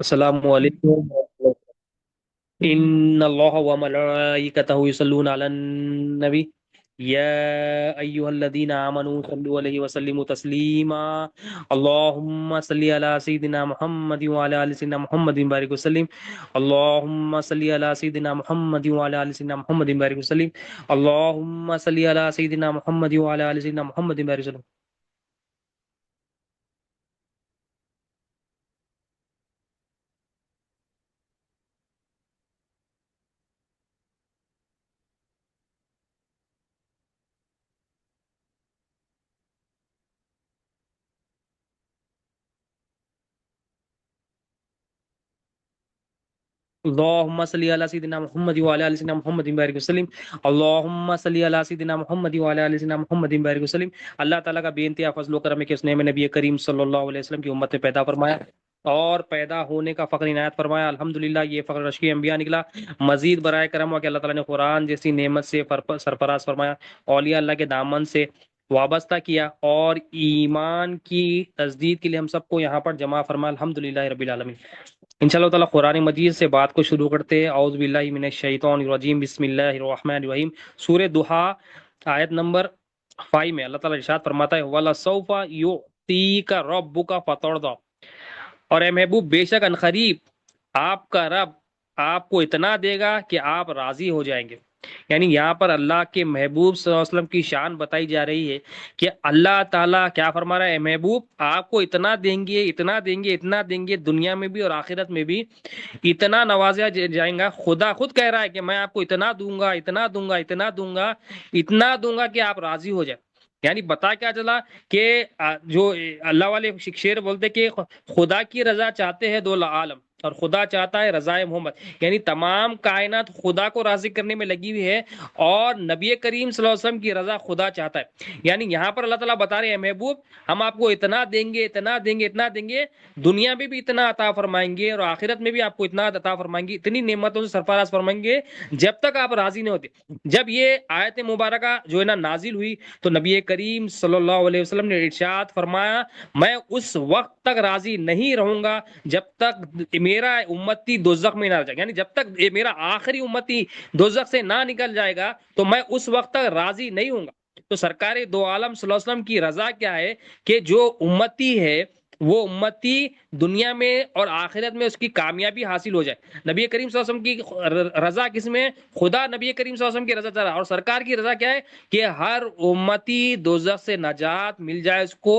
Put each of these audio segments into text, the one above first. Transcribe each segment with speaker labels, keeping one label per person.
Speaker 1: السلام علیکم۔ ان اللہ و ملائکتہ یصلون علی النبی یا ایھا الذین آمنوا صلوا علیہ وسلموا تسلیما اللهم صل علی سیدنا محمد وعلی آل سیدنا محمد بارک وسلم اللهم صل علی سیدنا محمد وعلی آل سیدنا محمد بارک وسلم اللهم صل علی سیدنا محمد وعلی آل سیدنا محمد بارک وسلم۔ اللهم صل على سيدنا محمد وعلى ال سيدنا محمد بارک وسلم اللهم صل على سيدنا محمد وعلى ال سيدنا محمد بارک وسلم۔ اللہ تعالیٰ کا بے انتہا فضل و کرم ہے کہ اس نے ہمیں نبی کریم صلی اللہ علیہ وسلم کی امت میں پیدا فرمایا اور پیدا ہونے کا فخر عنایت فرمایا۔ الحمدللہ یہ فخر رشکی انبیاء نکلا۔ مزید برائے کرم ہوا کہ اللہ تعالیٰ نے قرآن جیسی نعمت سے سرفراز فرمایا، اولیاء اللہ کے دامن سے وابستہ کیا اور ایمان کی تجدید کے لیے ہم سب کو یہاں پر جمع فرمایا۔ الحمدللہ رب العالمین۔ انشاءاللہ تعالیٰ قرآن مجید سے بات کو شروع کرتے ہیں۔ اعوذ باللہ من الشیطان الرجیم، بسم اللہ الرحمن الرحیم۔ سورہ دوحہ آیت نمبر 5 میں اللہ تعالیٰ ارشاد فرماتا ہے وَلَسَوْفَ يُعْطِيكَ رَبُّكَ فَتَرْضَىٰ، اور اے محبوب بے شک عنقریب آپ کا رب آپ کو اتنا دے گا کہ آپ راضی ہو جائیں گے۔ یعنی یہاں پر اللہ کے محبوب صلی اللہ علیہ وسلم کی شان بتائی جا رہی ہے کہ اللہ تعالیٰ کیا فرما رہا ہے، اے محبوب آپ کو اتنا دیں گے، اتنا دیں گے، اتنا دیں گے، دنیا میں بھی اور آخرت میں بھی اتنا نوازا جائیں گا۔ خدا خود کہہ رہا ہے کہ میں آپ کو اتنا دوں گا، اتنا دوں گا، اتنا دوں گا، اتنا دوں گا کہ آپ راضی ہو جائیں۔ یعنی بتا کیا چلا کہ جو اللہ والے شعر بولتے کہ خدا کی رضا چاہتے ہیں دو عالم اور خدا چاہتا ہے رضائے محمد، یعنی تمام کائنات خدا کو راضی کرنے میں لگی ہوئی ہے اور نبی کریم صلی اللہ علیہ وسلم کی رضا خدا چاہتا ہے۔ یعنی یہاں پر اللہ تعالیٰ بتا رہے ہیں محبوب ہم آپ کو اتنا دیں گے، اتنا دیں گے، اتنا دیں گے، دنیا میں بھی اتنا عطا فرمائیں گے اور آخرت میں بھی آپ کو اتنا عطا فرمائیں گے، اتنی نعمتوں سے سرفراز فرمائیں گے جب تک آپ راضی نہیں ہوتے۔ جب یہ آیت مبارکہ جو ہے نا نازل ہوئی تو نبی کریم صلی اللہ علیہ وسلم نے ارشاد فرمایا میں اس وقت تک راضی نہیں رہوں گا جب تک میرا امتی دوزخ میں نہ جائے، یعنی جب تک میرا آخری امتی دوزخ سے نہ نکل جائے گا تو میں اس وقت تک راضی نہیں ہوں گا۔ تو سرکار دو عالم صلی اللہ علیہ وسلم کی رضا کیا ہے کہ جو امتی ہے وہ امتی دنیا میں اور آخرت میں اس کی کامیابی حاصل ہو جائے۔ نبی کریم صلی اللہ علیہ وسلم کی رضا کس میں؟ خدا نبی کریم صلی اللہ علیہ وسلم کی رضا چاہ رہا ہے، اور سرکار کی رضا کیا ہے کہ ہر امتی دوزخ سے نجات مل جائے اس کو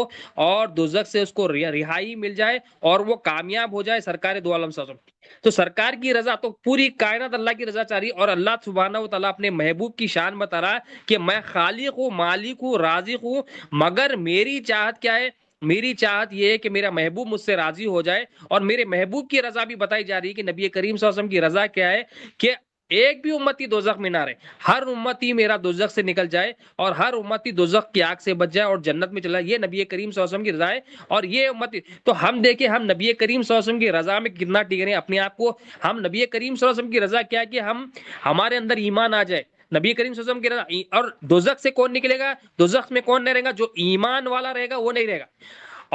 Speaker 1: اور دوزخ سے اس کو رہائی مل جائے اور وہ کامیاب ہو جائے سرکار دو عالم صلی اللہ علیہ وسلم۔ تو سرکار کی رضا تو پوری کائنات اللہ کی رضا چاہ رہی ہے، اور اللہ سبحانہ و تعالیٰ اپنے محبوب کی شان بتا رہا ہے کہ میں خالق ہوں، مالک ہوں، رازق ہوں، مگر میری چاہت کیا ہے؟ میری چاہت یہ ہے کہ میرا محبوب مجھ سے راضی ہو جائے، اور میرے محبوب کی رضا بھی بتائی جا رہی ہے کہ نبی کریم صلی اللہ علیہ وسلم کی رضا کیا ہے کہ ایک بھی امتی دوزخ میں نہ رہے، ہر امتی میرا دوزخ سے نکل جائے اور ہر امتی دوزخ کی آگ سے بچ جائے اور جنت میں چلا جائے۔ یہ نبی کریم صلی اللہ علیہ وسلم کی رضا ہے، اور یہ امتی تو ہم دیکھیں ہم نبی کریم صلی اللہ علیہ وسلم کی رضا میں کتنا ٹک رہے ہیں اپنے آپ کو۔ ہم نبی کریم صلی اللہ علیہ وسلم کی رضا کیا ہے کہ ہمارے اندر ایمان آ جائے نبی کریم صلی اللہ علیہ وسلم کی رضا۔ اور دوزخ سے کون نکلے گا؟ دوزخ میں کون نہیں رہے گا؟ جو ایمان والا رہے گا وہ نہیں رہے گا،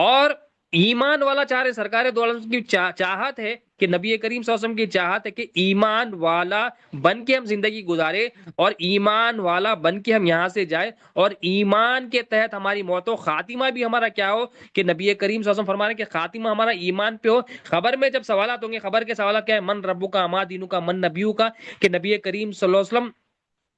Speaker 1: اور ایمان والا چاہ رہے سرکار دو عالم کی چاہت ہے کہ نبی کریم صلی اللہ علیہ وسلم کی چاہت ہے کہ ایمان والا بن کے ہم زندگی گزارے اور ایمان والا بن کے ہم یہاں سے جائے، اور ایمان کے تحت ہماری موت و خاتمہ بھی ہمارا کیا ہو کہ نبی کریم صلی اللہ علیہ وسلم فرما رہے ہیں کہ خاتمہ ہمارا ایمان پہ ہو۔ خبر میں جب سوالات ہوں گے، خبر کے سوالات کیا ہے؟ من ربو کا، اما دینو کا، من نبیو کا، کہ نبی کریم صلی اللہ علیہ وسلم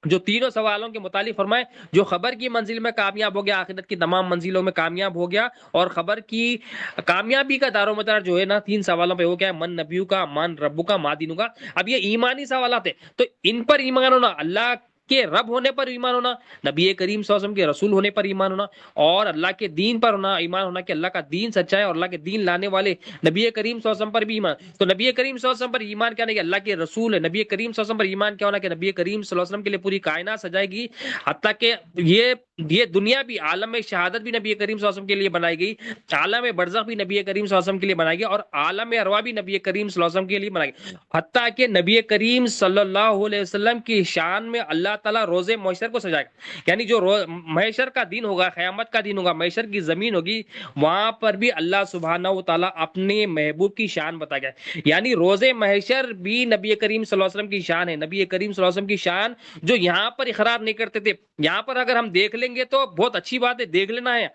Speaker 1: جو تینوں سوالوں کے متعلق فرمائے جو خبر کی منزل میں کامیاب ہو گیا آخرت کی تمام منزلوں میں کامیاب ہو گیا، اور خبر کی کامیابی کا دار و مدار جو ہے نا 3 سوالوں پہ ہو گیا، من نبیو کا، من ربو کا، ما دینو کا۔ اب یہ ایمانی سوالات ہیں تو ان پر ایمان ہونا، اللہ کے رب ہونے پر ایمان ہونا، نبی کریم صلی اللہ علیہ وسلم کے رسول ہونے پر ایمان ہونا، اور اللہ کے دین پر ہونا ایمان ہونا کہ اللہ کا دین سچا ہے اور اللہ کے دین لانے والے نبی کریم صلی اللہ علیہ وسلم پر بھی ایمان۔ تو نبی کریم صلی اللہ علیہ وسلم پر ایمان کیا نہیں کہ اللہ کے رسول ہے، نبی کریم صلی اللہ علیہ وسلم پر ایمان کیا ہونا کہ نبی کریم صلی اللہ علیہ وسلم کے لیے پوری کائنات سجائے گی، حتیٰ کہ یہ دنیا بھی، عالم شہادت بھی نبی کریم صلی اللہ علیہ وسلم کے لیے بنائی گئی، عالم برزخ بھی نبی کریم صلی اللہ علیہ وسلم کے لیے بنائی گئی، اور عالم ارواح بھی نبی کریم صلی اللہ علیہ وسلم کے لیے بنائی گئی، حتیٰ کہ نبی کریم صلی اللہ علیہ وسلم کی شان میں اللہ اللہ تعالیٰ روز محشر کو سجائے گا، یعنی جو محشر کا دن ہوگا، قیامت کا دن ہوگا، محشر کی زمین ہوگی، وہاں پر بھی اللہ سبحانہ و تعالیٰ اپنے محبوب کی شان بتائے گا، یعنی روز محشر بھی نبی کریم صلی اللہ علیہ وسلم کی شان ہے، نبی کریم صلی اللہ علیہ وسلم کی شان جو یہاں پر اقرار نہیں کرتے تھے، یہاں پر اگر ہم دیکھ لیں گے تو بہت اچھی بات ہے، دیکھ لینا ہے،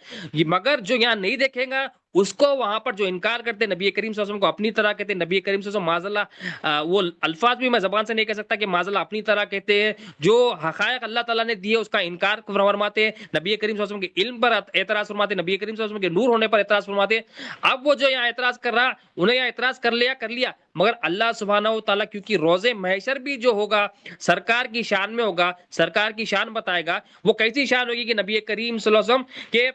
Speaker 1: مگر جو یہاں نہیں دیکھیں گا اس کو وہاں پر جو انکار کرتے نبی کریم صلی اللہ علیہ وسلم کو اپنی طرح کہتے ہیں، نبی کریم صلی اللہ علیہ وسلم معاذ اللہ وہ الفاظ بھی میں زبان سے نہیں کہہ سکتا کہ معاذ اللہ اپنی طرح کہتے ہیں، جو حقائق اللہ تعالیٰ نے دیے اس کا انکار فرماتے ہیں، نبی کریم صلی اللہ علیہ وسلم کے علم پر اعتراض فرماتے ہیں، نبی کریم صلی اللہ علیہ وسلم کے نور ہونے پر اعتراض فرماتے ہیں۔ اب وہ جو یہاں اعتراض کر رہا انہیں یہاں اعتراض کر لیا، مگر اللہ سبحانہ و تعالیٰ کیونکہ روز محشر بھی جو ہوگا سرکار کی شان میں ہوگا، سرکار کی شان بتائے گا، وہ کیسی شان ہوگی کہ نبی کریم صلی اللہ علیہ وسلم کے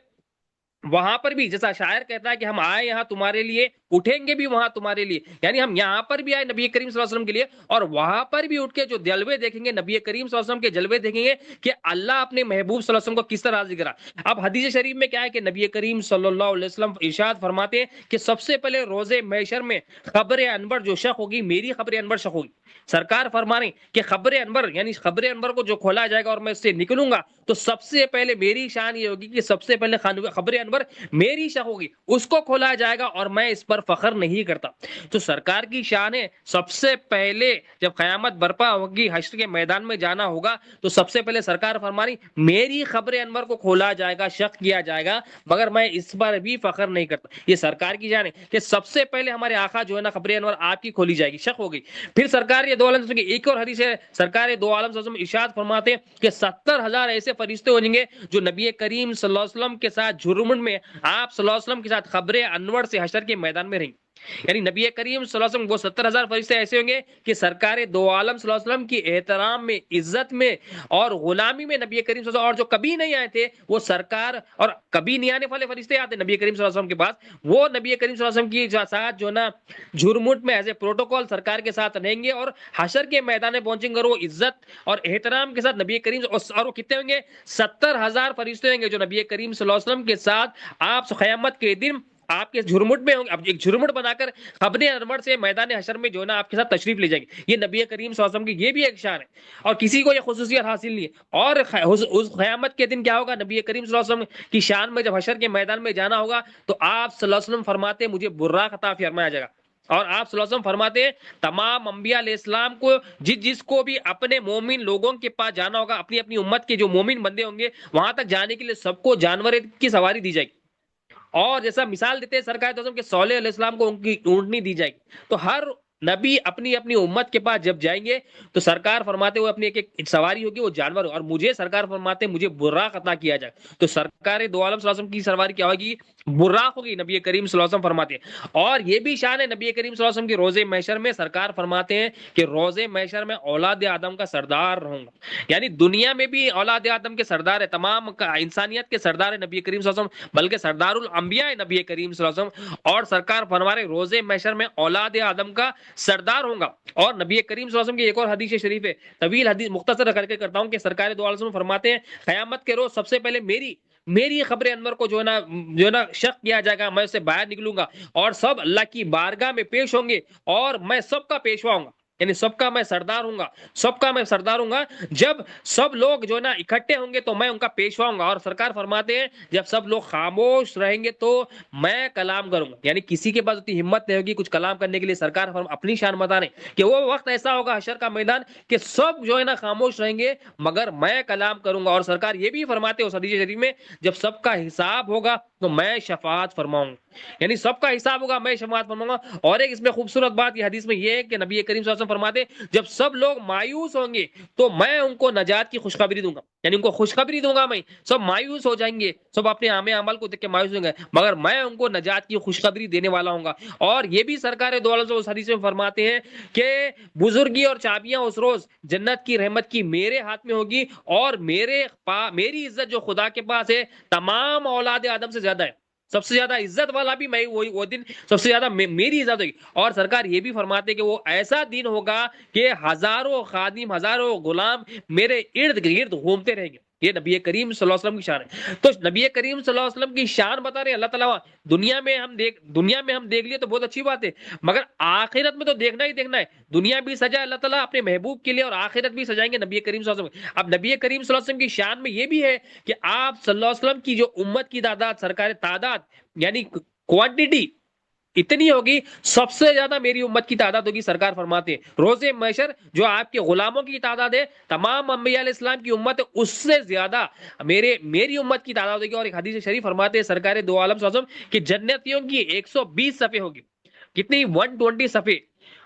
Speaker 1: وہاں پر بھی جیسا شاعر کہتا ہے کہ ہم آئے یہاں تمہارے لیے، اٹھیں گے بھی وہاں تمہارے لیے، یعنی ہم یہاں پر بھی آئے نبی کریم صلی اللہ علیہ وسلم کے لیے، اور وہاں پر بھی اٹھ کے جو جلوے دیکھیں گے نبی کریم صلی اللہ علیہ وسلم کے جلوے دیکھیں گے کہ اللہ اپنے محبوب صلی اللہ علیہ وسلم کو کس طرح راضی کرا۔ اب حدیث شریف میں کیا ہے کہ نبی کریم صلی اللہ علیہ وسلم ارشاد فرماتے ہیں کہ سب سے پہلے روز محشر میں خبر انور جو شق ہوگی، میری خبر انور شق ہوگی۔ سرکار فرما رہے ہیں کہ خبر انور یعنی خبر انور کو جو کھولا جائے گا اور میں اس سے نکلوں گا تو سب سے پہلے میری شان یہ ہوگی کہ سب سے پہلے خبر انور میری شان ہوگی، اس کو کھولا جائے گا اور میں اس پر فخر نہیں کرتا۔ تو سرکار کی شان ہے سب سے پہلے جب قیامت برپا ہوگی، حشر کے میدان میں جانا ہوگا تو سب سے پہلے سرکار فرما رہی میری خبر انور کو کھولا جائے گا، شق کیا جائے گا، مگر میں اس پر بھی فخر نہیں کرتا۔ یہ سرکار کی شان ہے کہ سب سے پہلے ہمارے آقا جو ہے نا خبر انور آپ کی کھولی جائے گی، شق ہو گئی۔ پھر سرکار یہ دو عالم کی ایک اور حدیث ہے، سرکار دو عالم ارشاد فرماتے ہیں کہ 70,000 ایسے فرشتے ہو جائیں گے جو نبی کریم صلی اللہ علیہ وسلم کے ساتھ جھرمٹ میں آپ صلی اللہ علیہ وسلم کے ساتھ خبر انور سے حشر کے میدان میں رہیں گے، یعنی نبی کریم صلی اللہ علیہ وسلم وہ 70,000 فرشتے ایسے ہوں گے کہ سرکار دو عالم صلی اللہ علیہ وسلم کی احترام میں، عزت میں اور غلامی میں نبی کریم صلی اللہ علیہ وسلم، اور جو کبھی نہیں آئے تھے وہ سرکار، اور کبھی نہیں آنے والے فرشتے آتے نبی کریم صلی اللہ علیہ وسلم کے پاس، وہ نبی کریم صلی اللہ علیہ وسلم کی ساتھ جو نا جھرمٹ میں ایز اے پروٹوکول سرکار کے ساتھ رہیں گے، اور حشر کے میدان میں پہنچیں گے اور وہ عزت اور احترام کے ساتھ نبی کریم، اور وہ کتنے ہوں گے 70,000 فرشتے ہوں گے جو نبی کریم صلی اللہ علیہ وسلم کے ساتھ آپ قیامت کے دن آپ کے جھرمٹ میں ہوں گے، اب ایک جھرمٹ بنا کر خبر انور سے میدان حشر میں جو ہے نا آپ کے ساتھ تشریف لے جائیں گے۔ یہ نبی کریم صلی اللہ علیہ وسلم کی یہ بھی ایک شان ہے، اور کسی کو یہ خصوصیت حاصل نہیں ہے۔ اور اس قیامت کے دن کیا ہوگا، نبی کریم صلی اللہ علیہ وسلم کی شان میں جب حشر کے میدان میں جانا ہوگا تو آپ صلی اللہ علیہ وسلم فرماتے ہیں مجھے براق عطا فرمایا جائے گا، اور آپ صلی اللہ علیہ وسلم فرماتے ہیں تمام انبیاء علیہ السلام کو جس کو بھی اپنے مومن لوگوں کے پاس جانا ہوگا، اپنی اپنی امت کے جو مومن بندے ہوں گے وہاں تک جانے کے لیے سب کو جانور کی سواری دی جائے گی، اور جیسا مثال دیتے ہیں سرکار دو عالم کہ صالح علیہ السلام کو ان کی اونٹنی دی جائے گی۔ تو ہر نبی اپنی اپنی امت کے پاس جب جائیں گے تو سرکار فرماتے ہوئے اپنی ایک سواری ہوگی وہ جانور، اور مجھے سرکار فرماتے ہیں مجھے براق عطا کیا جائے، تو سرکار دو عالم صلی اللہ علیہ وسلم کی سواری کیا ہوگی، براق ہوگی، نبی کریم صلی اللہ علیہ وسلم فرماتے ہیں۔ اور یہ بھی شان ہے نبی کریم صلی اللہ علیہ وسلم کی روز محشر میں، سرکار فرماتے ہیں کہ روز محشر میں اولاد آدم کا سردار رہوں گا، یعنی دنیا میں بھی اولاد آدم کے سردار ہے، تمام انسانیت کے سردار ہے نبی کریم صلی اللہ علیہ وسلم، بلکہ سردار الانبیاء ہے نبی کریم صلی اللہ علیہ وسلم، اور سرکار فرما رہے روز محشر میں اولاد آدم کا سردار ہوں گا۔ اور نبی کریم صلی اللہ علیہ وسلم کی ایک اور حدیث شریف ہے، طویل حدیث مختصر کر کے کرتا ہوں، کہ سرکار دو عالم فرماتے ہیں قیامت کے روز سب سے پہلے میری خبر انور کو جو ہے نا شق کیا جائے گا، میں اس سے باہر نکلوں گا اور سب اللہ کی بارگاہ میں پیش ہوں گے، اور میں سب کا پیشوا ہوں گا، یعنی سب کا میں سردار ہوں گا، سب کا میں سردار ہوں گا۔ جب سب لوگ جو ہے نا اکٹھے ہوں گے تو میں ان کا پیشوا ہوں گا، اور سرکار فرماتے ہیں جب سب لوگ خاموش رہیں گے تو میں کلام کروں گا، یعنی کسی کے پاس اتنی ہمت نہیں ہوگی کچھ کلام کرنے کے لیے۔ سرکار اپنی شان بتا رہے ہیں کہ وہ وقت ایسا ہوگا حشر کا میدان کہ سب جو ہے نا خاموش رہیں گے مگر میں کلام کروں گا، اور سرکار یہ بھی فرماتے ہیں اس حدیث شریف میں جب سب کا حساب ہوگا تو میں شفاعت فرماؤں گا، یعنی سب کا حساب ہوگا میں شفاعت فرماؤں گا۔ اور ایک اس میں خوبصورت بات یہ حدیث میں یہ ہے کہ نبی کریم صلی اللہ علیہ وسلم فرماتے جب سب لوگ مایوس ہوں گے تو میں ان کو نجات کی خوشخبری دوں گا، یعنی ان کو خوشخبری دوں گا، میں سب مایوس ہو جائیں گے، سب اپنے عمل کو دیکھ کے مایوس ہوں گے، مگر میں ان کو نجات کی خوشخبری دینے والا ہوں گا۔ اور یہ بھی سرکار دو عالم اس حدیث میں فرماتے ہیں کہ بزرگی اور چابیاں اس روز جنت کی رحمت کی میرے ہاتھ میں ہوگی، اور میری عزت جو خدا کے پاس ہے تمام اولاد آدم سے زیادہ ہے، سب سے زیادہ عزت والا بھی میں، وہ دن سب سے زیادہ میری عزت ہوگی۔ اور سرکار یہ بھی فرماتے کہ وہ ایسا دن ہوگا کہ ہزاروں خادم، ہزاروں غلام میرے ارد گرد گھومتے رہیں گے، یہ نبی کریم صلی اللہ علیہ وسلم کی شان ہے. تو نبی کریم صلی اللہ علیہ وسلم کی شان بتا رہے ہیں اللہ تعالیٰ. دنیا میں ہم دیکھ لیے تو بہت اچھی بات ہے، مگر آخرت میں تو دیکھنا ہی دیکھنا ہے. دنیا بھی سجا اللہ تعالیٰ اپنے محبوب کے لیے، اور آخرت بھی سجائیں گے نبی کریم صلی اللہ علیہ وسلم. اب نبی کریم صلی اللہ علیہ وسلم کی شان میں یہ بھی ہے کہ آپ صلی اللہ علیہ وسلم کی جو امت کی تعداد، سرکار تعداد یعنی کوانٹٹی اتنی ہوگی، سب سے زیادہ میری امت کی تعداد ہوگی. سرکار فرماتے ہیں روز محشر جو آپ کے غلاموں کی تعداد ہے، تمام انبیاء علیہ السلام کی امت ہے، اس سے زیادہ میری امت کی تعداد ہوگی. اور ایک حدیث شریف فرماتے ہیں سرکار دو عالم صلی اللہ علیہ وسلم کہ جنتیوں کی 120 صفیں ہوگی. کتنی؟ 120 صفیں.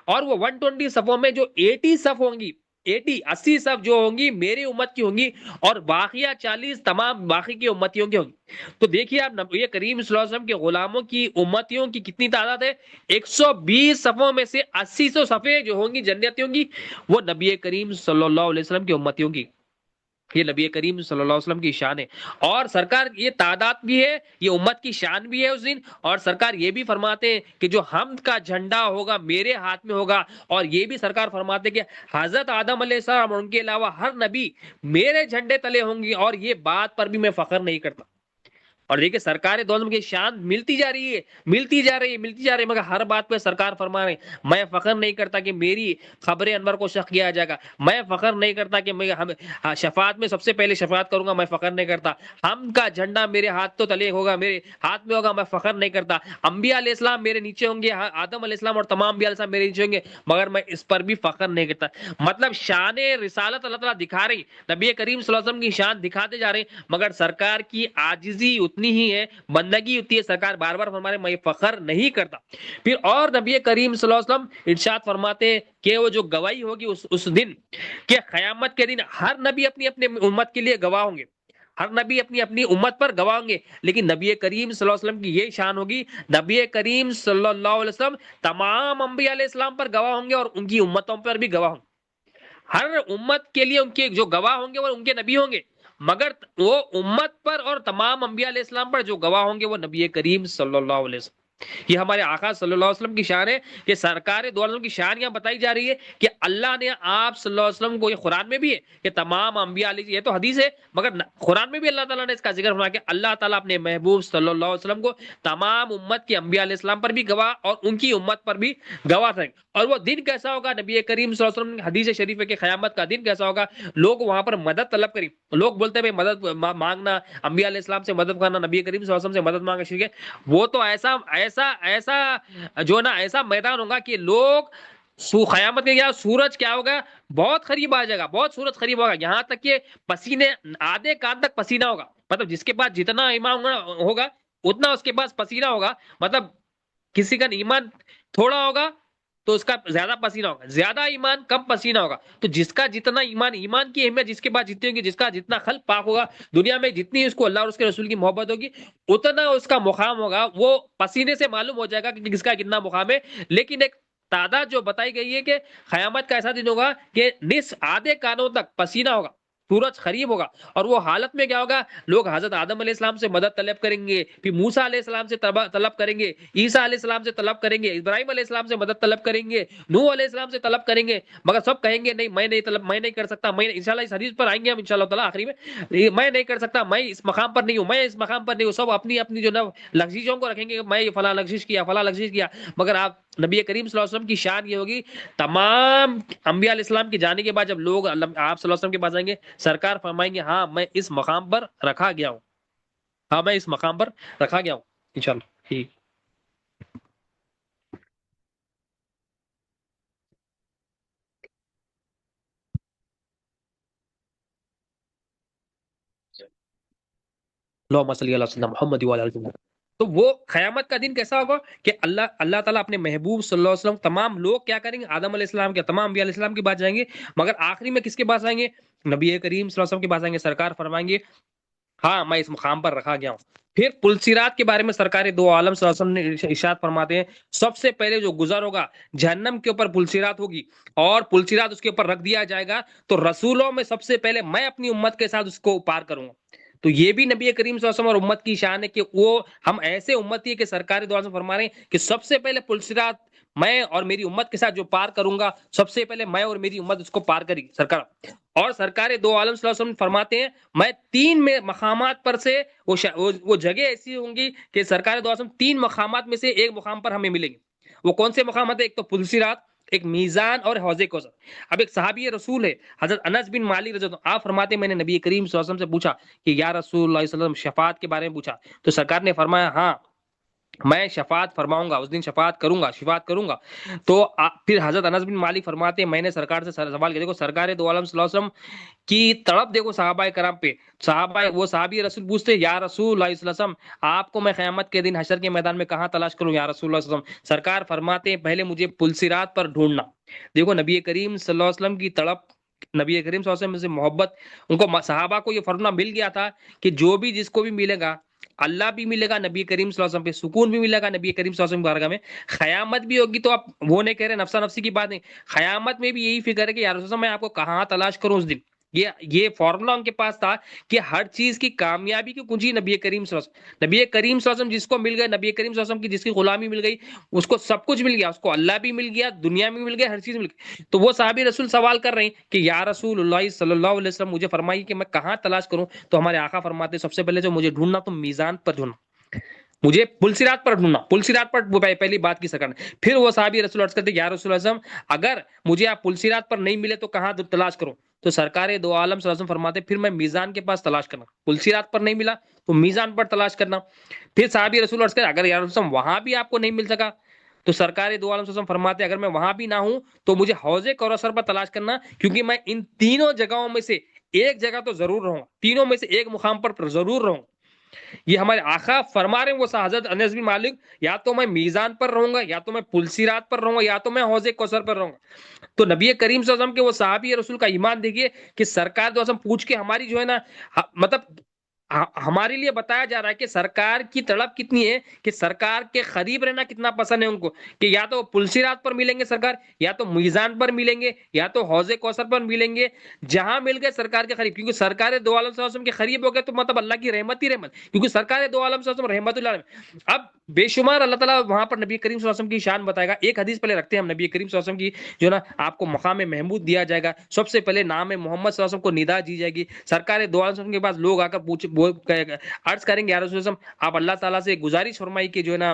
Speaker 1: اور وہ 120 صفوں میں جو 80 صف ہوں گی، 80 صف جو ہوں گی میری امت کی ہوں گی، اور باقیہ 40 تمام باقی کی امتیوں کی ہوں گی. تو دیکھیے آپ نبی کریم صلی اللہ علیہ وسلم کے غلاموں کی امتیوں کی کتنی تعداد ہے؟ 120 صفوں میں سے 80 صفیں جو ہوں گی جنتیوں کی، وہ نبی کریم صلی اللہ علیہ وسلم کی امتیوں کی. یہ نبی کریم صلی اللہ علیہ وسلم کی شان ہے. اور سرکار یہ تعداد بھی ہے، یہ امت کی شان بھی ہے اس دن. اور سرکار یہ بھی فرماتے ہیں کہ جو حمد کا جھنڈا ہوگا میرے ہاتھ میں ہوگا. اور یہ بھی سرکار فرماتے ہیں کہ حضرت آدم علیہ السلام اور ان کے علاوہ ہر نبی میرے جھنڈے تلے ہوں گے. اور یہ بات پر بھی میں فخر نہیں کرتا. اور دیکھیں سرکار دو عالم کی شان ملتی جا رہی ہے، مگر ہر بات پہ سرکار فرما رہے ہیں میں فخر نہیں کرتا کہ میری خبر انور کو شق کیا جائے گا، میں فخر نہیں کرتا کہ میں شفاعت میں سب سے پہلے شفاعت کروں گا، میں فخر نہیں کرتا. ہم کا جھنڈا میرے ہاتھ تو تلے ہوگا، میرے ہاتھ میں ہوگا، میں فخر نہیں کرتا. انبیاء علیہ السلام میرے نیچے ہوں گے، آدم علیہ السلام اور تمام انبیاء علیہ السلام میرے نیچے ہوں گے، مگر میں اس پر بھی فخر نہیں کرتا. مطلب شان رسالت اللہ تعالیٰ دکھا رہی، نبی کریم صلی اللہ علیہ وسلم کی شان دکھاتے جا رہے ہیں، مگر سرکار کی عاجزی اتنی ہی ہے، بندگی اتنی ہے. سرکار بار بار فرما رہے میں فخر نہیں کرتا. پھر اور نبی کریم صلی اللہ علیہ وسلم ارشاد فرماتے ہیں کہ وہ جو گواہی ہوگی اس دن، کہ قیامت کے دن ہر نبی اپنی اپنی امت کے لیے گواہ ہوں گے، ہر نبی اپنی اپنی امت پر گواہ ہوں گے. لیکن نبی کریم صلی اللہ علیہ وسلم کی یہ شان ہوگی، نبی کریم صلی اللہ علیہ وسلم تمام انبیاء علیہ السلام پر گواہ ہوں گے اور ان کی امتوں پر بھی گواہ ہوں گے. ہر امت کے لیے ان کے جو گواہ ہوں گے وہ ان کے نبی ہوں گے، مگر وہ امت پر اور تمام انبیاء علیہ السلام پر جو گواہ ہوں گے وہ نبی کریم صلی اللہ علیہ وسلم. یہ ہمارے آقا صلی اللہ علیہ وسلم کی شان ہے، کہ سرکار دو عالم کی شان یہاں بتائی جا رہی ہے کہ اللہ نے آپ صلی اللہ علیہ وسلم کو، یہ قرآن میں بھی ہے کہ تمام انبیاء علیہ، یہ تو حدیث ہے مگر قرآن میں بھی اللہ تعالیٰ نے اس کا ذکر فرمایا کہ اللہ تعالیٰ اپنے محبوب صلی اللہ علیہ وسلم کو تمام امت کے انبیاء علیہ السلام پر بھی گواہ اور ان کی امت پر بھی گواہ تھے. اور وہ دن کیسا ہوگا؟ نبی کریم صلی اللہ علیہ وسلم حدیث شریف ہے کہ قیامت کا دن کیسا ہوگا؟ لوگ وہاں پر مدد طلب کریں، لوگ بولتے ہیں مدد مانگنا، انبیاء علیہ السلام سے مدد کرنا، نبی کریم صلی اللہ علیہ وسلم سے مدد مانگنا شریک ہے. وہ تو ایسا ایسا ایسا جو نا ایسا میدان ہوگا کہ لوگ قیامت کے یا سورج کیا ہوگا؟ بہت قریب آ جائے گا، بہت سورج قریب ہوگا، یہاں تک کہ پسینے آدھے کان تک پسینہ ہوگا. مطلب جس کے پاس جتنا ایمان ہوگا اتنا اس کے پاس پسینہ ہوگا. مطلب کسی کا ایمان تھوڑا ہوگا تو اس کا زیادہ پسینہ ہوگا، زیادہ ایمان کم پسینہ ہوگا. تو جس کا جتنا ایمان کی اہمیت جس کے پاس جتنی ہوگی، جس کا جتنا قلب پاک ہوگا، دنیا میں جتنی اس کو اللہ اور اس کے رسول کی محبت ہوگی، اتنا اس کا مقام ہوگا. وہ پسینے سے معلوم ہو جائے گا کہ کس کا کتنا مقام ہے. لیکن ایک تعداد جو بتائی گئی ہے کہ قیامت کا ایسا دن ہوگا کہ نصف آدھے کانوں تک پسینہ ہوگا، سورج قریب ہوگا. اور وہ حالت میں کیا ہوگا؟ لوگ حضرت آدم علیہ السلام سے مدد طلب کریں گے، پھر موسیٰ علیہ السلام سے طلب کریں گے، عیسیٰ علیہ السلام سے طلب کریں گے، ابراہیم علیہ السلام سے مدد طلب کریں گے، نوح علیہ السلام سے طلب کریں گے، مگر سب کہیں گے نہیں میں نہیں کر سکتا. میں انشاءاللہ اس حدیث پر آئیں گے ہم انشاءاللہ تعالی آخری میں نہیں کر سکتا، میں اس مقام پر نہیں ہوں، میں اس مقام پر نہیں ہوں. سب اپنی اپنی جو نا لغزشوں کو رکھیں گے، میں یہ فلاں لغزش کیا، فلاں لغزش کیا. مگر آپ نبی کریم صلی اللہ علیہ وسلم کی شان یہ ہوگی، تمام انبیاء علیہ السلام کے جانے کے بعد جب لوگ آپ صلی اللہ علیہ وسلم کے پاس آئیں گے، سرکار فرمائیں گے ہاں میں اس مقام پر رکھا گیا ہوں، ہاں میں اس مقام پر رکھا گیا ہوں انشاءاللہ. ٹھیک. اللہم صلی علی سیدنا محمد وعلی آل محمد. تو وہ قیامت کا دن کیسا ہوگا کہ اللہ تعالیٰ اپنے محبوب صلی اللہ علیہ وسلم، تمام لوگ کیا کریں گے؟ آدم علیہ السلام کے تمام انبیاء علیہ السلام کے پاس جائیں گے، مگر آخری میں کس کے پاس آئیں گے؟ نبی کریم صلی اللہ علیہ وسلم کے پاس آئیں گے. سرکار فرمائیں گے ہاں میں اس مقام پر رکھا گیا ہوں. پھر پلسیرات کے بارے میں سرکار دو عالم صلی اللہ علیہ وسلم نے ارشاد فرماتے ہیں سب سے پہلے جو گزر ہوگا جہنم کے اوپر پلسیرات ہوگی، اور پلسیرات اس کے اوپر رکھ دیا جائے گا. تو رسولوں میں سب سے پہلے میں اپنی امت کے ساتھ اس کو پار کروں گا. تو یہ بھی نبی کریم صلی اللہ علیہ وسلم اور امت کی شان ہے کہ وہ ہم ایسے امتی ہے کہ سرکار دو عالم فرما رہے ہیں کہ سب سے پہلے پل صراط میں اور میری امت کے ساتھ جو پار کروں گا، سب سے پہلے میں اور میری امت اس کو پار کرے گی سرکار۔ اور سرکار دو عالم صلی اللہ علیہ وسلم فرماتے ہیں میں تین میں مقامات پر سے وہ جگہ ایسی ہوں گی کہ سرکار دو عالم صلی اللہ علیہ وسلم تین مقامات میں سے ایک مقام پر ہمیں ملیں گے۔ وہ کون سے مقامات ہیں؟ ایک تو پل صراط، ایک میزان اور حوض کوثر۔ اب ایک صحابی رسول ہے حضرت انس بن مالک رضی اللہ عنہ، آپ فرماتے ہیں میں نے نبی کریم صلی اللہ علیہ وسلم سے پوچھا کہ یا رسول اللہ صلی اللہ علیہ وسلم شفاعت کے بارے میں پوچھا، تو سرکار نے فرمایا ہاں میں شفاعت فرماؤں گا، اس دن شفاعت کروں گا۔ تو پھر حضرت انس بن مالک فرماتے ہیں میں نے سرکار سے سوال کیا، دیکھو سرکار دو عالم صلی اللہ علیہ وسلم کی تڑپ دیکھو صحابہ کرام پہ، وہ صحابی رسول پوچھتے یا رسول اللہ صلی اللہ علیہ وسلم آپ کو میں قیامت کے دن حشر کے میدان میں کہاں تلاش کروں یا رسول اللہ صلی اللہ علیہ وسلم؟ سرکار فرماتے ہیں پہلے مجھے پل صراط پر ڈھونڈنا۔ دیکھو نبی کریم صلی اللہ علیہ وسلم کی تڑپ، نبی کریم صلی اللہ علیہ وسلم سے محبت، ان کو صحابہ کو یہ فرمانا مل گیا تھا کہ جو بھی جس کو بھی ملے گا اللہ بھی ملے گا، نبی کریم صلی اللہ علیہ وسلم پہ سکون بھی ملے گا، نبی کریم صلی اللہ علیہ وسلم کی بارگاہ میں قیامت بھی ہوگی۔ تو آپ وہ نہیں کہہ رہے نفسا نفسی کی بات نہیں، قیامت میں بھی یہی فکر ہے کہ یا رسول اللہ میں آپ کو کہاں تلاش کروں اس دن۔ یہ فارمولا ان کے پاس تھا کہ ہر چیز کی کامیابی کی کنجی نبی کریم صلی اللہ علیہ وسلم، نبی کریم صلی اللہ علیہ وسلم جس کو مل گئے، نبی کریم صلی اللہ علیہ وسلم کی جس کی غلامی مل گئی اس کو سب کچھ مل گیا، اس کو اللہ بھی مل گیا، دنیا میں مل گیا، ہر چیز مل گئی۔ تو وہ صحابی رسول سوال کر رہے ہیں کہ یا رسول اللہ صلی اللہ علیہ وسلم مجھے فرمائیے کہ میں کہاں تلاش کروں؟ تو ہمارے آقا فرماتے سب سے پہلے جو مجھے ڈھونڈنا تو میزان پر ڈھونڈنا، مجھے پل صراط پر ڈھونڈنا، پل صراط پر وہ پہلی بات کی سرکار نے۔ پھر وہ صحابی رسول عرض کرتے یا رسول اللہ اگر مجھے آپ پل صراط پر نہیں ملے تو کہاں تلاش کروں؟ تو سرکار دو عالم صلی اللہ علیہ وسلم فرماتے پھر میں میزان کے پاس تلاش کرنا، پل صراط پر نہیں ملا تو میزان پر تلاش کرنا۔ پھر صحابی رسول عرض کرتے اگر یا رسول اللہ وہاں بھی آپ کو نہیں مل سکا تو سرکار دو عالم صلی اللہ علیہ وسلم فرماتے اگر میں وہاں بھی نہ ہوں تو مجھے حوض کوثر پر تلاش کرنا، کیونکہ میں ان تینوں جگہوں میں سے ایک جگہ تو ضرور رہوں گا، تینوں میں سے ایک مقام پر ضرور رہوں گا۔ یہ ہمارے آقا فرما رہے ہیں وہ حضرت انس بن مالک، یا تو میں میزان پر رہوں گا، یا تو میں پل صراط پر رہوں گا، یا تو میں حوض کوثر پر رہوں گا۔ تو نبی کریم صلی اللہ علیہ وسلم کے وہ صحابی رسول کا ایمان دیکھیے کہ سرکار دو عالم پوچھ کے ہماری جو ہے نا مطلب ہمارے لیے بتایا جا رہا ہے کہ سرکار کی طلب کتنی ہے کہ سرکار کے قریب رہنا کتنا پسند ہے ان کو، کہ یا تو پل صراط پر ملیں گے سرکار، یا تو میزان پر ملیں گے، یا تو حوض کوثر پر ملیں گے، جہاں مل گئے سرکار کے قریب، کیونکہ سرکار دو عالم صلی اللہ علیہ وسلم کے قریب ہو گئے تو مطلب اللہ کی رحمت ہی رحمت، کیونکہ سرکار دو عالم صلی اللہ علیہ وسلم رحمت اللہ علیہ۔ اب بے شمار اللہ تعالیٰ وہاں پر نبی کریم صلی اللہ علیہ وسلم کی شان بتائے گا۔ ایک حدیث پہلے رکھتے ہیں ہم نبی کریم صلی اللہ علیہ وسلم کی جو نا آپ کو مقام محمود دیا جائے گا، سب سے پہلے نام محمد صلی اللہ علیہ وسلم کو ندا دی جائے گی۔ سرکار دو عالم صلی اللہ علیہ وسلم کے پاس لوگ آ کر عرض کریں گے یا رسول اللہ آپ اللہ تعالیٰ سے گزارش فرمائی کہ جو ہے نا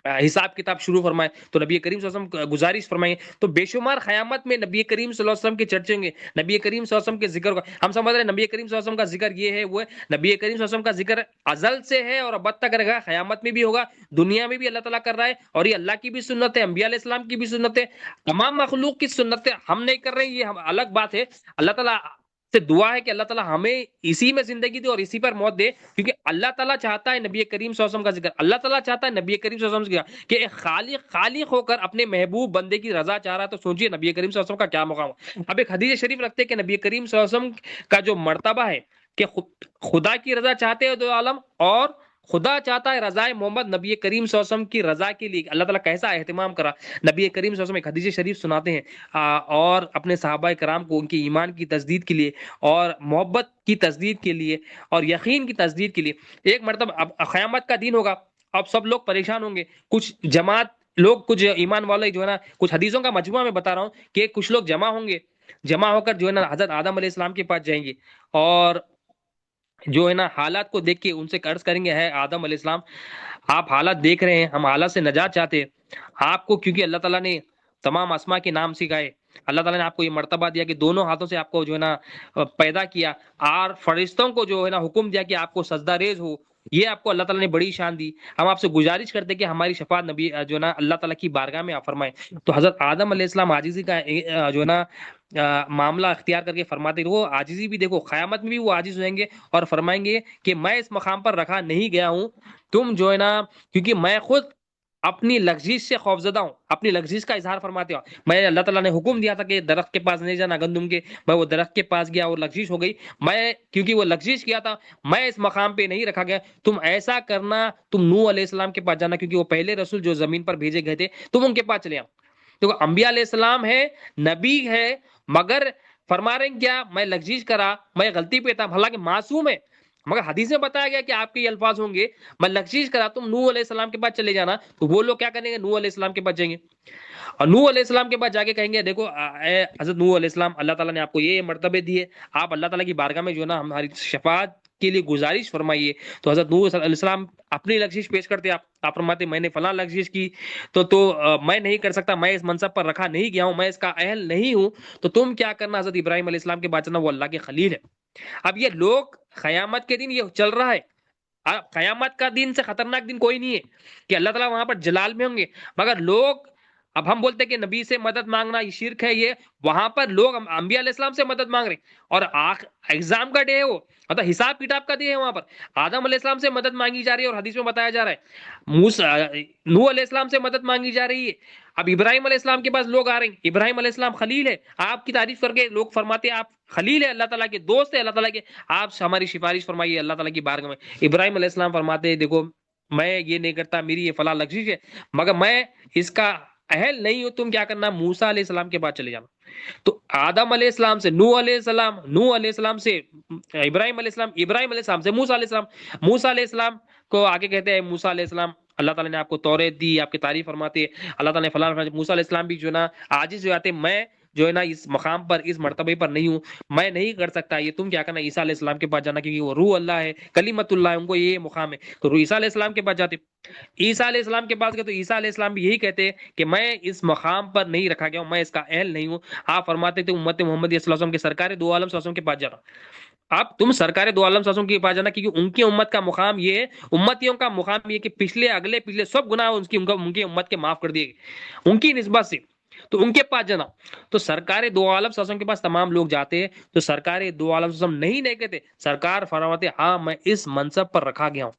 Speaker 1: حساب کتاب شروع فرمائے، تو نبی کریم صلی اللہ علیہ وسلم گزارش فرمائیں، تو بے شمار قیامت میں نبی کریم صلی اللہ علیہ وسلم کے چرچے ہوں گے، نبی کریم صلی اللہ علیہ وسلم کے ذکر کا ہم سمجھ رہے ہیں نبی کریم صلی اللہ علیہ وسلم کا ذکر یہ ہے وہ ہے، نبی کریم صلی اللہ علیہ وسلم کا ذکر ازل سے ہے اور ابد تک رہے گا، قیامت میں بھی ہوگا، دنیا میں بھی اللہ تعالیٰ کر رہا ہے، اور یہ اللہ کی بھی سنت ہے، انبیاء علیہ السلام کی بھی سنت ہے، تمام مخلوق کی سنت ہے، ہم نہیں کر رہے ہیں یہ الگ بات ہے۔ اللہ تعالیٰ سے دعا ہے کہ اللہ تعالیٰ ہمیں اسی میں زندگی دے اور اسی پر موت دے، کیونکہ اللہ تعالیٰ چاہتا ہے نبی کریم صلی اللہ علیہ وسلم کا ذکر، اللہ تعالیٰ چاہتا ہے نبی کریم صلی اللہ علیہ وسلم کا کہ ایک خالق ہو کر اپنے محبوب بندے کی رضا چاہ رہا ہے، تو سوچئے نبی کریم صلی اللہ علیہ وسلم کا کیا مقام ہے۔ اب ایک حدیث شریف رکھتے ہیں کہ نبی کریم صلی اللہ علیہ وسلم کا جو مرتبہ ہے کہ خدا کی رضا چاہتے ہیں دو عالم، اور خدا چاہتا ہے رضائے محمد، نبی کریم صلی اللہ علیہ وسلم کی رضا کے لیے اللہ تعالیٰ کیسا اہتمام کرا۔ نبی کریم صلی اللہ علیہ وسلم ایک حدیث شریف سناتے ہیں اور اپنے صحابہ کرام کو ان کے ایمان کی تجدید کے لیے اور محبت کی تجدید کے لیے اور یقین کی تجدید کے لیے، ایک مرتبہ اب قیامت کا دن ہوگا، اب سب لوگ پریشان ہوں گے، کچھ جماعت لوگ کچھ ایمان والے جو ہے نا، کچھ حدیثوں کا مجموعہ میں بتا رہا ہوں کہ کچھ لوگ جمع ہوں گے، جمع ہو کر جو ہے نا حضرت آدم علیہ السلام کے پاس جائیں گے، اور جو ہے نا حالات کو دیکھ کے ان سے عرض کریں گے ہے آدم علیہ السلام آپ حالات دیکھ رہے ہیں، ہم حالات سے نجات چاہتے ہیں آپ کو، کیونکہ اللہ تعالیٰ نے تمام اسماء کے نام سکھائے، اللہ تعالیٰ نے آپ کو یہ مرتبہ دیا کہ دونوں ہاتھوں سے آپ کو جو ہے نا پیدا کیا، اور فرشتوں کو جو ہے نا حکم دیا کہ آپ کو سجدہ ریز ہو، یہ آپ کو اللہ تعالیٰ نے بڑی شان دی۔ ہم آپ سے گزارش کرتے کہ ہماری شفاعت نبی جو ہے نا اللہ تعالیٰ کی بارگاہ میں آپ فرمائیں۔ تو حضرت آدم علیہ السلام عاجزی کا جو ہے نا معاملہ اختیار کر کے فرماتے وہ عاجزی بھی دیکھو، قیامت میں بھی وہ عاجز ہوئیں گے اور فرمائیں گے کہ میں اس مقام پر رکھا نہیں گیا ہوں، تم جو ہے نا کیونکہ میں خود اپنی لغزش سے خوفزدہ ہوں، اپنی لغزش کا اظہار فرماتے ہوں، میں اللہ تعالیٰ نے حکم دیا تھا کہ درخت کے پاس نہیں جانا گندم کے، میں وہ درخت کے پاس گیا اور لغزش ہو گئی، میں کیونکہ وہ لغزش کیا تھا میں اس مقام پہ نہیں رکھا گیا، تم ایسا کرنا تم نوح علیہ السلام کے پاس جانا، کیونکہ وہ پہلے رسول جو زمین پر بھیجے گئے تھے، تم ان کے پاس چلے آؤ۔ تو انبیاء علیہ السلام ہے، نبی ہے، مگر فرما رہے ہیں کیا میں لغزش کرا، میں غلطی پہ تھا، حالانکہ معصوم ہے، مگر حدیث میں بتایا گیا کہ آپ کے یہ الفاظ ہوں گے، میں لغزش کراتا ہوں، نوح علیہ السلام کے بعد چلے جانا، تو وہ لوگ کیا کریں گے؟ نوح علیہ السلام کے بعد جائیں گے، اور نوح علیہ السلام کے بعد جا کے کہیں گے دیکھو اے حضرت نوح علیہ السلام، اللہ تعالیٰ نے آپ کو یہ مرتبے دیے، آپ اللہ تعالیٰ کی بارگاہ میں جو ہے نا ہماری شفاعت کے لیے گزارش فرمائیے۔ تو حضرت نوح علیہ السلام اپنی لغزش پیش کرتے، آپ فرماتے میں نے فلاں لغزش کی، میں نہیں کر سکتا، میں اس منصب پر رکھا نہیں گیا ہوں، میں اس کا اہل نہیں ہوں، تو تم کیا کرنا؟ حضرت ابراہیم علیہ السلام کے بعد چلنا، وہ اللہ کے خلیل ہے۔ اب یہ لوگ قیامت کے دن یہ چل رہا ہے، قیامت کا دن سے خطرناک دن کوئی نہیں ہے کہ اللہ تعالیٰ وہاں پر جلال میں ہوں گے، مگر لوگ، اب ہم بولتے ہیں کہ نبی سے مدد مانگنا یہ شرک ہے، یہ وہاں پر لوگ انبیاء علیہ السلام سے مدد مانگ رہے ہیں، اور ایگزام کا ڈے ہے وہ، مطلب حساب کتاب کا ڈے ہے، وہاں پر آدم علیہ السلام سے مدد مانگی جا رہی ہے، اور حدیث میں بتایا جا رہا ہے نوح علیہ السلام سے مدد مانگی جا رہی ہے۔ اب ابراہیم علیہ السلام کے پاس لوگ آ رہے ہیں، ابراہیم علیہ السلام خلیل ہے، آپ کی تعریف کر کے لوگ فرماتے ہیں آپ خلیل ہے، اللہ تعالیٰ کے دوست ہے، اللہ تعالیٰ کے، آپ ہماری سفارش فرمائیے اللہ تعالیٰ کی بارگاہ میں۔ ابراہیم علیہ السلام فرماتے ہیں دیکھو میں یہ نہیں کرتا، میری یہ فلاں لغزش ہے، مگر میں اس کا اہل نہیں ہوں، تم کیا کرنا؟ موسیٰ علیہ السلام کے بعد چلے جانا۔ تو آدم علیہ السلام سے نوح علیہ السلام، نوح علیہ السلام سے ابراہیم علیہ السلام، ابراہیم علیہ السلام سے موسیٰ علیہ السلام، موسیٰ علیہ السلام کو آگے کہتے ہیں موسیٰ علیہ السلام، اللہ تعالیٰ نے آپ کو توریت دی، آپ کی تعریف فرماتے ہیں، اللہ تعالیٰ نے فلاں موسیٰ علیہ السلام بھی جو ہے نا عاجز ہو جاتے، میں جو ہے نا اس مقام پر، اس مرتبے پر نہیں ہوں، میں نہیں کر سکتا یہ، تم کیا کرنا؟ عیسیٰ علیہ السلام کے پاس جانا، کیونکہ وہ روح اللہ ہے، کلیمت اللہ ہے، ان کو یہ مقام ہے، تو عیسیٰ علیہ السلام کے پاس جاتے، عیسیٰ علیہ السلام کے پاس گئے تو عیسیٰ علیہ السلام بھی یہی کہتے ہیں کہ میں اس مقام پر نہیں رکھا گیا ہوں، میں اس کا اہل نہیں ہوں۔ آپ فرماتے تھے امت محمدی صلی اللہ علیہ وسلم کے سرکار دو عالم صلی اللہ علیہ وسلم کے پاس جانا، اب تم سرکار دو عالم صلی اللہ علیہ وسلم کے پاس جانا، کیونکہ ان کی امت کا مقام یہ ہے، امتیوں کا مقام یہ کہ پچھلے اگلے پچھلے سب گناہ ان کی امت کے معاف کر دیے گئے ان کی نسبت سے، تو ان کے پاس جانا۔ تو سرکار دو عالم صلی اللہ علیہ وسلم کے پاس تمام لوگ جاتے ہیں، تو سرکار دو عالم صلی اللہ علیہ وسلم نہیں کہتے، سرکار فرماتے ہاں میں اس منصب پر رکھا گیا ہوں۔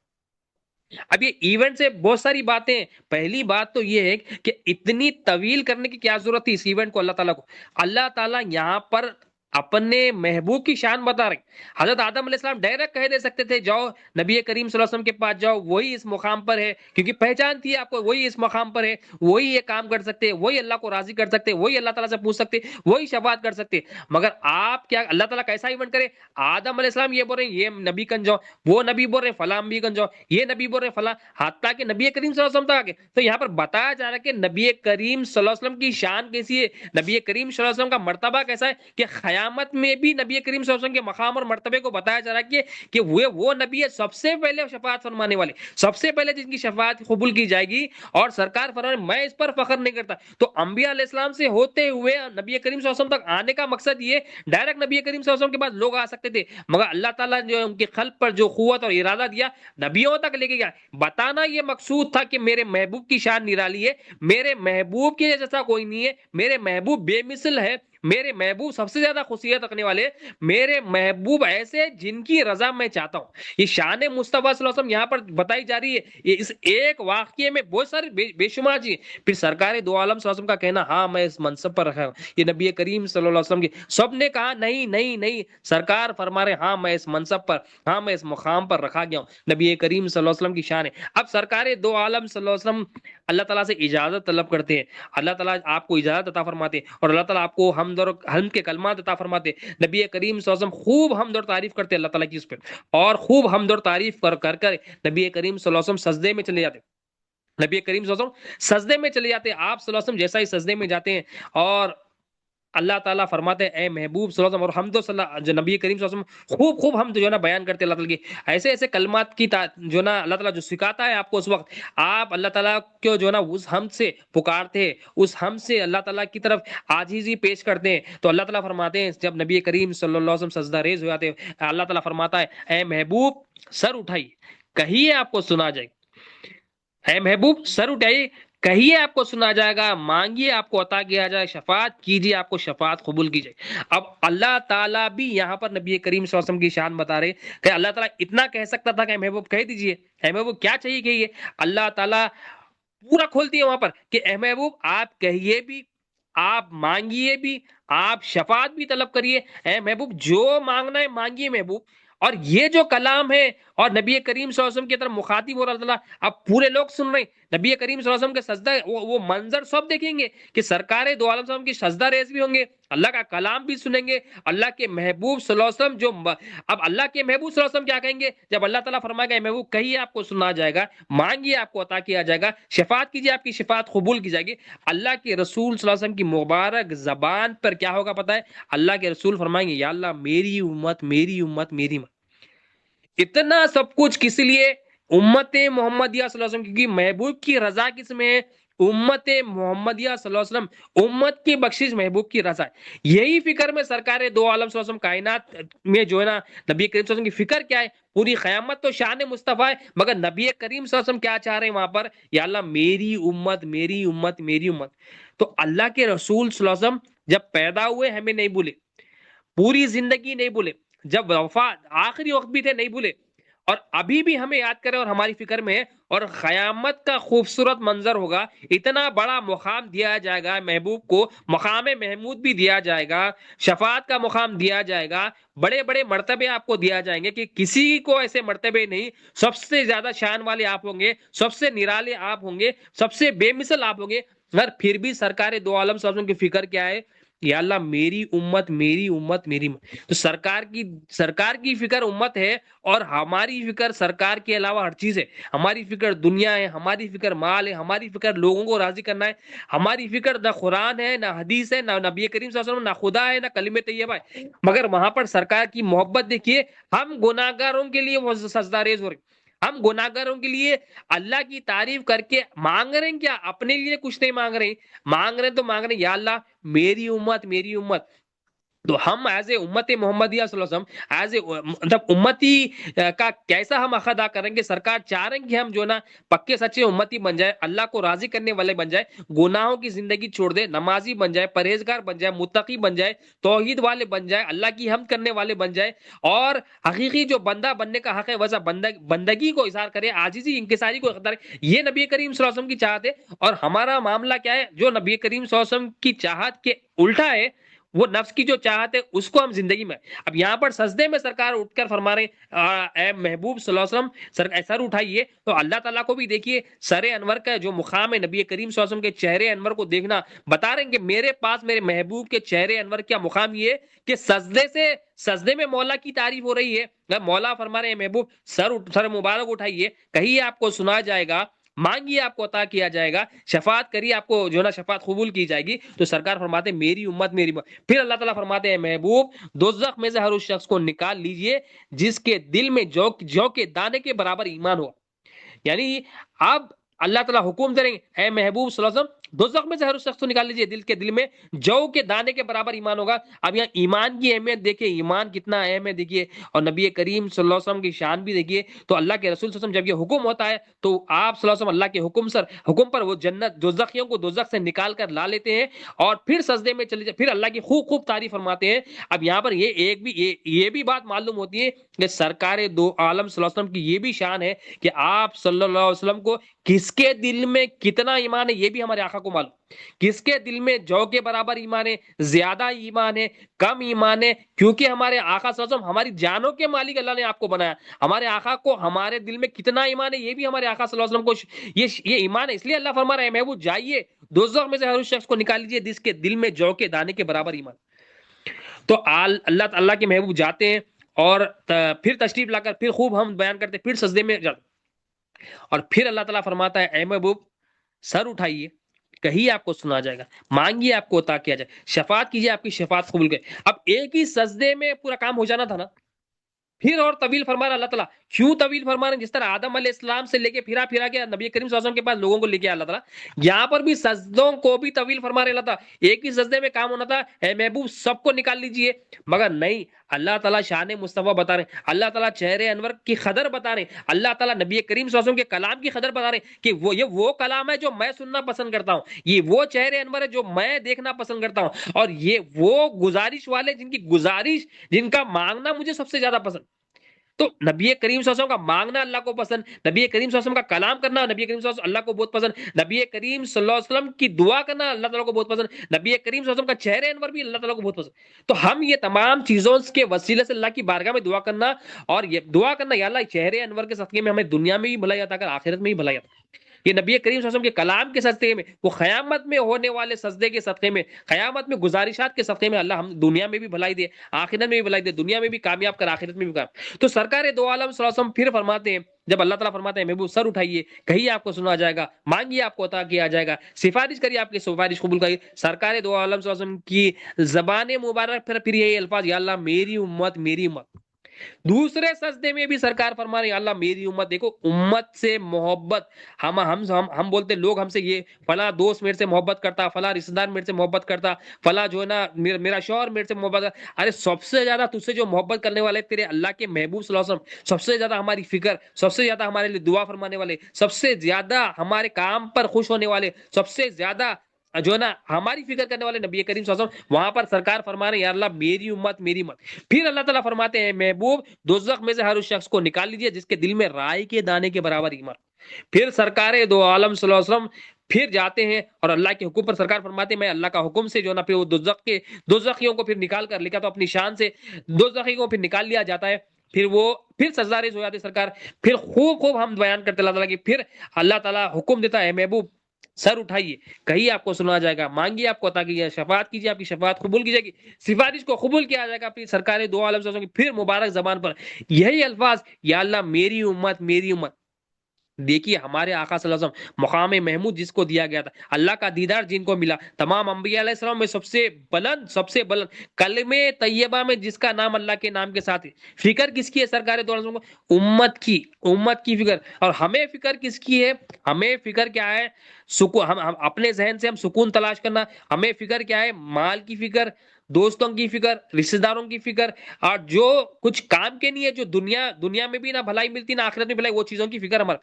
Speaker 1: اب یہ ایونٹ سے بہت ساری باتیں، پہلی بات تو یہ ہے کہ اتنی طویل کرنے کی کیا ضرورت تھی اس ایونٹ کو اللہ تعالیٰ کو؟ اللہ تعالیٰ یہاں پر اپنے محبوب کی شان بتا رہے، حضرت آدم علیہ السلام ڈائریکٹ کہہ دے سکتے تھے جاؤ نبی کریم صلی اللہ علیہ وسلم کے پاس جاؤ، وہی اس مقام پر ہے، کیونکہ پہچان تھی آپ کو، وہی اس مقام پر ہے، وہی یہ کام کر سکتے، وہی اللہ کو راضی کر سکتے، وہی اللہ تعالیٰ سے پوچھ سکتے، وہی شفاعت کر سکتے، مگر آپ کیا اللہ تعالیٰ کیسا ایونٹ کرے؟ آدم علیہ السلام یہ بول رہے ہیں یہ نبی کن جاؤ، وہ نبی بول رہے ہیں فلاں نبی کن جاؤ، یہ نبی بول رہے ہیں فلاں، حتیٰ کہ نبی کریم صلی اللہ علیہ وسلم تک آگے، تو یہاں پر بتایا جا رہا ہے کہ نبی کریم صلی اللہ علیہ وسلم کی شان کیسی ہے، نبی کریم صلی اللہ علیہ وسلم کا مرتبہ کیسا ہے، کہ قیامت میں بھی نبی کریم صلی اللہ علیہ وسلم کے مقام اور مرتبے کو بتایا جا رہا ہے کہ وہ نبی ہے سب سے پہلے شفاعت فرمانے والے، سب سے پہلے جن کی شفاعت قبول کی جائے گی، اور سرکار فرمانے میں اس پر فخر نہیں کرتا۔ تو انبیاء علیہ السلام سے ہوتے ہوئے نبی کریم صلی اللہ علیہ وسلم تک آنے کا مقصد یہ، ڈائریکٹ نبی کریم صلی اللہ علیہ وسلم کے بعد لوگ آ سکتے تھے، مگر اللہ تعالیٰ جو ان کے قلب پر جو قوت اور ارادہ دیا نبیوں تک لے کے گیا، بتانا یہ مقصود تھا کہ میرے محبوب کی شان نرالی ہے، میرے محبوب کے جیسا کوئی نہیں ہے، میرے محبوب بے مثل ہے، میرے محبوب سب سے زیادہ خصوصیت رکھنے والے، میرے محبوب ایسے جن کی رضا میں چاہتا ہوں۔ یہ شان مصطفیٰ صلی اللہ علیہ وسلم یہاں پر بتائی جا رہی ہے، یہ اس ایک واقعے میں بہت سارے بے شمار چیز، پھر سرکار دو عالم صلی اللہ علیہ وسلم کا کہنا ہاں میں اس منصب پر رکھا ہوں، یہ نبی کریم صلی اللہ علیہ وسلم کی، سب نے کہا نہیں نہیں نہیں، سرکار فرما رہے ہاں میں اس منصب پر، ہاں میں اس مقام پر رکھا گیا ہوں، نبی کریم صلی اللہ علیہ وسلم کی شان ہے۔ اب سرکار دو عالم صلی اللہ علیہ وسلم اللہ تعالیٰ سے اجازت طلب کرتے ہیں، اللہ تعالیٰ آپ کو اجازت عطا فرماتے ہیں، اور اللہ تعالیٰ آپ کو حمد کے کلمات عطا فرماتے ہیں، نبی کریم صلی اللہ علیہ وسلم خوب حمد اور تعریف کرتے ہیں اللہ تعالیٰ کی اس پہ، اور خوب حمد اور تعریف کر نبی کریم صلی اللہ علیہ وسلم سجدے میں چلے جاتے، نبی کریم صلی اللہ علیہ وسلم سجدے میں چلے جاتے ہیں، آپ صلی اللہ علیہ وسلم جیسا ہی سجدے میں جاتے ہیں، اور اللہ تعالیٰ فرماتے ہیں اے محبوب صلی اللہ علیہ وسلم، اور حمد و صلی جو نبی کریم صلی اللہ علیہ وسلم خوب حمد جو ہے نا بیان کرتے اللہ تعالیٰ کی، ایسے ایسے کلمات کی جو ہے نا اللہ تعالیٰ جو سکھاتا ہے آپ کو، اس وقت آپ اللہ تعالیٰ کو جو ہے نا اس حمد سے پکارتے ہیں، اس حمد سے اللہ تعالیٰ کی طرف عاجزی پیش کرتے ہیں، تو اللہ تعالیٰ فرماتے ہیں جب نبی کریم صلی اللہ علیہ وسلم سجدہ ریز ہو جاتے ہیں، اللہ تعالیٰ فرماتا ہے اے محبوب سر اٹھائیے، کہیے آپ کو سنا جائے، اے محبوب سر اٹھائیے، کہیے آپ کو سنا جائے گا، مانگیے آپ کو عطا کیا جائے، شفاعت کیجیے آپ کو شفاعت قبول کی جائے۔ اب اللہ تعالیٰ بھی یہاں پر نبی کریم صلی اللہ علیہ وسلم کی شان بتا رہے کہ اللہ تعالیٰ اتنا کہہ سکتا تھا کہ اے محبوب کہہ دیجیے، اے محبوب کیا چاہیے کہیے، اللہ تعالیٰ پورا کھولتی ہے وہاں پر کہ اے محبوب آپ کہیے بھی، آپ مانگیے بھی، آپ شفاعت بھی طلب کریے، اے محبوب جو مانگنا ہے مانگیے محبوب، اور یہ جو کلام ہے اور نبی کریم صلی اللہ علیہ وسلم کی طرف مخاطب ہو رہا اللہ تعالیٰ. اب پورے لوگ سن رہے ہیں نبی کریم صلی اللہ علیہ وسلم کے سجدہ وہ منظر سب دیکھیں گے کہ سرکار دو عالم صلی اللہ علیہ وسلم کی سجدہ ریز بھی ہوں گے, اللہ کا کلام بھی سنیں گے, اللہ کے محبوب صلی اللہ علیہ وسلم جو اب اللہ کے محبوب صلی اللہ علیہ وسلم کیا کہیں گے جب اللہ تعالیٰ فرمائے گا محبوب کہیے آپ کو سنا جائے گا, مانگیے آپ کو عطا کیا جائے گا, شفاعت کیجیے آپ کی شفاعت قبول کی جائے گی. اللہ کے رسول صلی اللہ علیہ وسلم کی مبارک زبان پر کیا ہوگا پتہ ہے, اللہ کے رسول فرمائیں گے یا اللہ میری امت میری امت میری امت. اتنا سب کچھ کس لیے, امت محمدیہ صلی اللہ علیہ وسلم, کیونکہ محبوب کی رضا کس میں ہے, امت محمدیہ صلی اللہ علیہ وسلم, امت کی بخشش محبوب کی رضا ہے. یہی فکر میں سرکار دو عالم صلی اللہ علیہ وسلم کائنات میں جو ہے نا نبی کریم صلی اللہ علیہ وسلم کی فکر کیا ہے, پوری قیامت تو شان مصطفیٰ ہے, مگر نبی کریم صلی اللہ علیہ وسلم کیا چاہ رہے ہیں وہاں پر, یا اللہ میری امت میری امت میری امت. تو اللہ کے رسول صلی اللہ علیہ وسلم جب پیدا ہوئے ہمیں نہیں بھولے, پوری زندگی نہیں بھولے, جب وفات آخری وقت بھی تھے نہیں بھولے, اور ابھی بھی ہمیں یاد کرے اور ہماری فکر میں ہے. اور قیامت کا خوبصورت منظر ہوگا, اتنا بڑا مقام دیا جائے گا محبوب کو, مقام محمود بھی دیا جائے گا, شفاعت کا مقام دیا جائے گا, بڑے بڑے مرتبے آپ کو دیا جائیں گے کہ کسی کو ایسے مرتبے نہیں, سب سے زیادہ شان والے آپ ہوں گے, سب سے نرالے آپ ہوں گے, سب سے بے مثل آپ ہوں گے. مگر پھر بھی سرکار دو عالم صلی اللہ علیہ وسلم کی فکر کیا ہے, یا اللہ میری امت میری امت میری امت. تو سرکار کی فکر امت ہے, اور ہماری فکر سرکار کے علاوہ ہر چیز ہے. ہماری فکر دنیا ہے, ہماری فکر مال ہے, ہماری فکر لوگوں کو راضی کرنا ہے, ہماری فکر نہ قرآن ہے نہ حدیث ہے نہ نبی کریم صلی اللہ علیہ وسلم, نہ خدا ہے نہ کلمہ طیبہ ہے. مگر وہاں پر سرکار کی محبت دیکھیے, ہم گناہگاروں کے لیے وہ سجدہ ریز ہو رہے, ہم گناہگاروں کے لیے اللہ کی تعریف کر کے مانگ رہے ہیں, کیا اپنے لیے کچھ نہیں مانگ رہے, مانگ رہے تو مانگ رہے یا اللہ میری امت میری امت. تو ہم ایز اے امت محمدیہ صلی اللہ علیہ وسلم, ایز اے مطلب امتی کا کیسا ہم حق ادا کریں گے. سرکار چاہ رہے ہیں کہ ہم جو نا پکے سچے امتی بن جائے, اللہ کو راضی کرنے والے بن جائے, گناہوں کی زندگی چھوڑ دے, نمازی بن جائے, پرہیزگار بن جائے, متقی بن جائے, توحید والے بن جائے, اللہ کی حمد کرنے والے بن جائے, اور حقیقی جو بندہ بننے کا حق ہے ویسا بندگی کو اظہار کرے, عاجزی انکساری کو اختیار کرے. یہ نبی کریم صلی اللہ علیہ وسلم کی چاہت ہے. اور ہمارا معاملہ کیا ہے, جو نبی کریم صلی اللہ علیہ وسلم کی چاہت کے الٹا ہے, وہ نفس کی جو چاہت ہے اس کو ہم زندگی میں. اب یہاں پر سجدے میں سرکار اٹھ کر فرما رہے ہیں اے محبوب صلی اللہ علیہ وسلم سر اٹھائیے, تو اللہ تعالیٰ کو بھی دیکھیے سر انور کا جو مقام ہے, نبی کریم صلی اللہ علیہ وسلم کے چہرے انور کو دیکھنا, بتا رہے ہیں کہ میرے پاس میرے محبوب کے چہرے انور کیا مقام یہ کہ سجدے میں مولا کی تعریف ہو رہی ہے. مولا فرما رہے ہیں محبوب سر مبارک اٹھائیے, کہیے آپ کو سنا جائے گا, مانگیے آپ کو عطا کیا جائے گا, شفاعت کریے آپ کو جو نا شفاعت قبول کی جائے گی. تو سرکار فرماتے ہیں میری امت میری امت. پھر اللہ تعالیٰ فرماتے ہیں محبوب دوزخ میں سے ہر اس شخص کو نکال لیجئے جس کے دل میں جو کے دانے کے برابر ایمان ہو. یعنی اب اللہ تعالیٰ حکم دیں گے اے محبوب صلی اللہ علیہ وسلم دوزخ میں سے ہر اس شخص کو نکال لیجیے دل میں جو کے دانے کے برابر ایمان ہوگا. اب یہاں ایمان کی اہمیت دیکھیے, ایمان کتنا اہم ہے دیکھیے, اور نبی کریم صلی اللہ علیہ وسلم کی شان بھی دیکھیے. تو اللہ کے رسول صلی اللہ علیہ وسلم جب یہ حکم ہوتا ہے تو آپ صلی اللہ علیہ وسلم اللہ کے حکم پر وہ جنت دوزخیوں کو دوزخ سے نکال کر لا لیتے ہیں, اور پھر سجدے میں چلے جائے, پھر اللہ کی خوب تعریف فرماتے ہیں. اب یہاں پر یہ بھی بات معلوم ہوتی ہے کہ سرکار دو عالم صلی اللہ علیہ وسلم کی یہ بھی شان ہے کہ آپ صلی اللہ علیہ وسلم کو کس کے دل میں کتنا ایمان ہے یہ بھی ہمارے آقا کو معلوم. کس کے دل میں جو کے برابر ایمان ہے, زیادہ ایمان ہے, کم ایمان ہے, کیونکہ ہمارے آقا صلی اللہ علیہ وسلم ہماری جانوں کے مالک اللہ نے آپ کو بنایا. ہمارے آقا کو ہمارے دل میں کتنا ایمان ہے یہ بھی ہمارے آقا صلی اللہ علیہ وسلم کو یہ ایمان ہے. اس لیے اللہ فرما رہا ہے محبوب جائیے دوزخ میں سے ہر اس شخص کو نکال لیجیے جس کے دل میں جو کے دانے کے برابر ایمان. تو اللہ کے محبوب جاتے ہیں, اور پھر تشریف لا کر پھر خوب ہم بیان کرتے, پھر سجدے میں جاتے, اور پھر اللہ تعالیٰ فرماتا ہے اے محبوب سر اٹھائیے, کہیے آپ کو سنا جائے گا, مانگیے آپ کو عطا کیا جائے, شفاعت کیجیے آپ کی شفاعت قبول کرے. اب ایک ہی سجدے میں پورا کام ہو جانا تھا نا, پھر اور طویل فرما رہا اللہ تعالیٰ. کیوں طویل فرما رہے ہیں؟ جس طرح آدم علیہ السلام سے لے کے پھرا کے نبی کریم صلی اللہ علیہ وسلم کے پاس لوگوں کو لے کے اللہ تعالیٰ, یہاں پر بھی سجدوں کو بھی طویل فرما رہے اللہ تعالیٰ. ایک ہی سجدے میں کام ہونا تھا, اے محبوب سب کو نکال لیجئے, مگر نہیں, اللہ تعالیٰ شان مصطفیٰ بتا رہے ہیں, اللہ تعالیٰ چہرے انور کی قدر بتا رہے ہیں, اللہ تعالیٰ نبی کریم صلی اللہ علیہ وسلم کے کلام کی قدر بتا رہے ہیں کہ یہ وہ کلام ہے جو میں سننا پسند کرتا ہوں, یہ وہ چہرے انور ہے جو میں دیکھنا پسند کرتا ہوں, اور یہ وہ گزارش والے جن کی گزارش جن کا مانگنا مجھے سب سے زیادہ پسند. تو نبی کریم صلی اللہ علیہ وسلم کا مانگنا اللہ کو پسند، نبی کریم صلی اللہ علیہ وسلم کا کلام کرنا نبی کریم صلی اللہ علیہ وسلم اللہ کو بہت پسند، نبی کریم صلی اللہ علیہ وسلم کی دعا کرنا اللہ تعالیٰ کو بہت پسند، نبی کریم صلی اللہ علیہ وسلم کا چہرے انور بھی اللہ تعالیٰ کو بہت پسند۔ تو ہم یہ تمام چیزوں کے وسیلے سے اللہ کی بارگاہ میں دعا کرنا، اور یہ دعا کرنا یا اللہ چہرے انور کے صدقے میں ہمیں دنیا میں بھی بھلائی عطا کر، آخرت میں بھی بھلائی عطا کر۔ یہ نبی کریم صلی اللہ علیہ وسلم کے کلام کے صدقے میں، وہ قیامت میں ہونے والے سجدے کے صدقے میں، قیامت میں گزارشات کے صدقے میں اللہ ہم دنیا میں بھی بھلائی دے، آخرت میں بھی بھلائی دے، دنیا میں بھی کامیاب کر، آخرت میں بھی کامیاب۔ تو سرکار دو عالم صلی اللہ علیہ وسلم پھر فرماتے ہیں، جب اللہ تعالیٰ فرماتے ہیں محبوب سر اٹھائیے، کہیے آپ کو سنا جائے گا، مانگیے آپ کو عطا کیا جائے گا، سفارش کریے آپ کی سفارش قبول کریے۔ سرکار دو عالم صلی اللہ علیہ وسلم کی زبان مبارک پھر یہی الفاظ، یا اللہ میری امت میری امت۔ دوسرے سجدے میں بھی سرکار فرما رہے ہیں اللہ میری امت۔ دیکھو امت سے محبت، ہم بولتے لوگ ہم سے یہ فلاں دوست میرے سے محبت کرتا، فلاں رشتہ دار میرے سے محبت کرتا، فلاں جو ہے نا میرا شوہر میرے سے محبت کرتا۔ ارے سب سے زیادہ تجھ سے جو محبت کرنے والے تیرے اللہ کے محبوب صلی اللہ علیہ وسلم، سب سے زیادہ ہماری فکر، سب سے زیادہ ہمارے لیے دعا فرمانے والے، سب سے زیادہ ہمارے کام پر خوش ہونے والے، سب سے زیادہ جو ہے نا ہماری فکر کرنے والے نبی کریم صلی اللہ علیہ وسلم، وہاں پر سرکار فرما رہے ہیں یا اللہ میری امت میری امت۔ پھر اللہ تعالیٰ فرماتے ہیں محبوب دوزخ میں سے ہر اس شخص کو نکال لیجیے جس کے دل میں رائی کے دانے کے برابر ایمان۔ پھر سرکار دو عالم صلی اللہ علیہ وسلم پھر جاتے ہیں اور اللہ کے حکم پر سرکار فرماتے ہیں میں اللہ کا حکم سے جو نا پھر وہ دوزخیوں کو پھر نکال کر لکھا تو اپنی شان سے دوزخی کو پھر نکال لیا جاتا ہے۔ پھر وہ پھر سجدہ ریز ہو جاتے سرکار، پھر خوب ہم بیان کرتے اللہ تعالیٰ کی، پھر اللہ تعالیٰ حکم دیتا ہے محبوب سر اٹھائیے، کہیے آپ کو سنا جائے گا، مانگیے آپ کو عطا کیا، شفاعت کیجیے آپ کی شفاعت قبول کی جائے گی، سفارش کو قبول کیا جائے گا اپنی سرکار دو عالم صلی اللہ علیہ وسلم کی پھر مبارک زبان پر یہی الفاظ، یا اللہ میری امت میری امت۔ دیکھیے ہمارے آقا صلی اللہ علیہ وسلم مقام محمود جس کو دیا گیا تھا، اللہ کا دیدار جن کو ملا، تمام انبیاء علیہ السلام میں سب سے بلند کلمہ طیبہ میں جس کا نام اللہ کے نام کے ساتھ ہے۔ فکر کس کی ہے سرکار دو عالم صلی اللہ علیہ وسلم کو؟ امت کی فکر۔ اور ہمیں فکر کس کی ہے؟ ہمیں فکر کیا ہے؟ سکون، ہم اپنے ذہن سے ہم سکون تلاش کرنا۔ ہمیں فکر کیا ہے؟ مال کی فکر، دوستوں کی فکر، رشتہ داروں کی فکر، اور جو کچھ کام کے نہیں ہے، جو دنیا میں بھی نہ بھلائی ملتی نہ آخرت میں بھلائی، وہ چیزوں کی فکر ہمارا،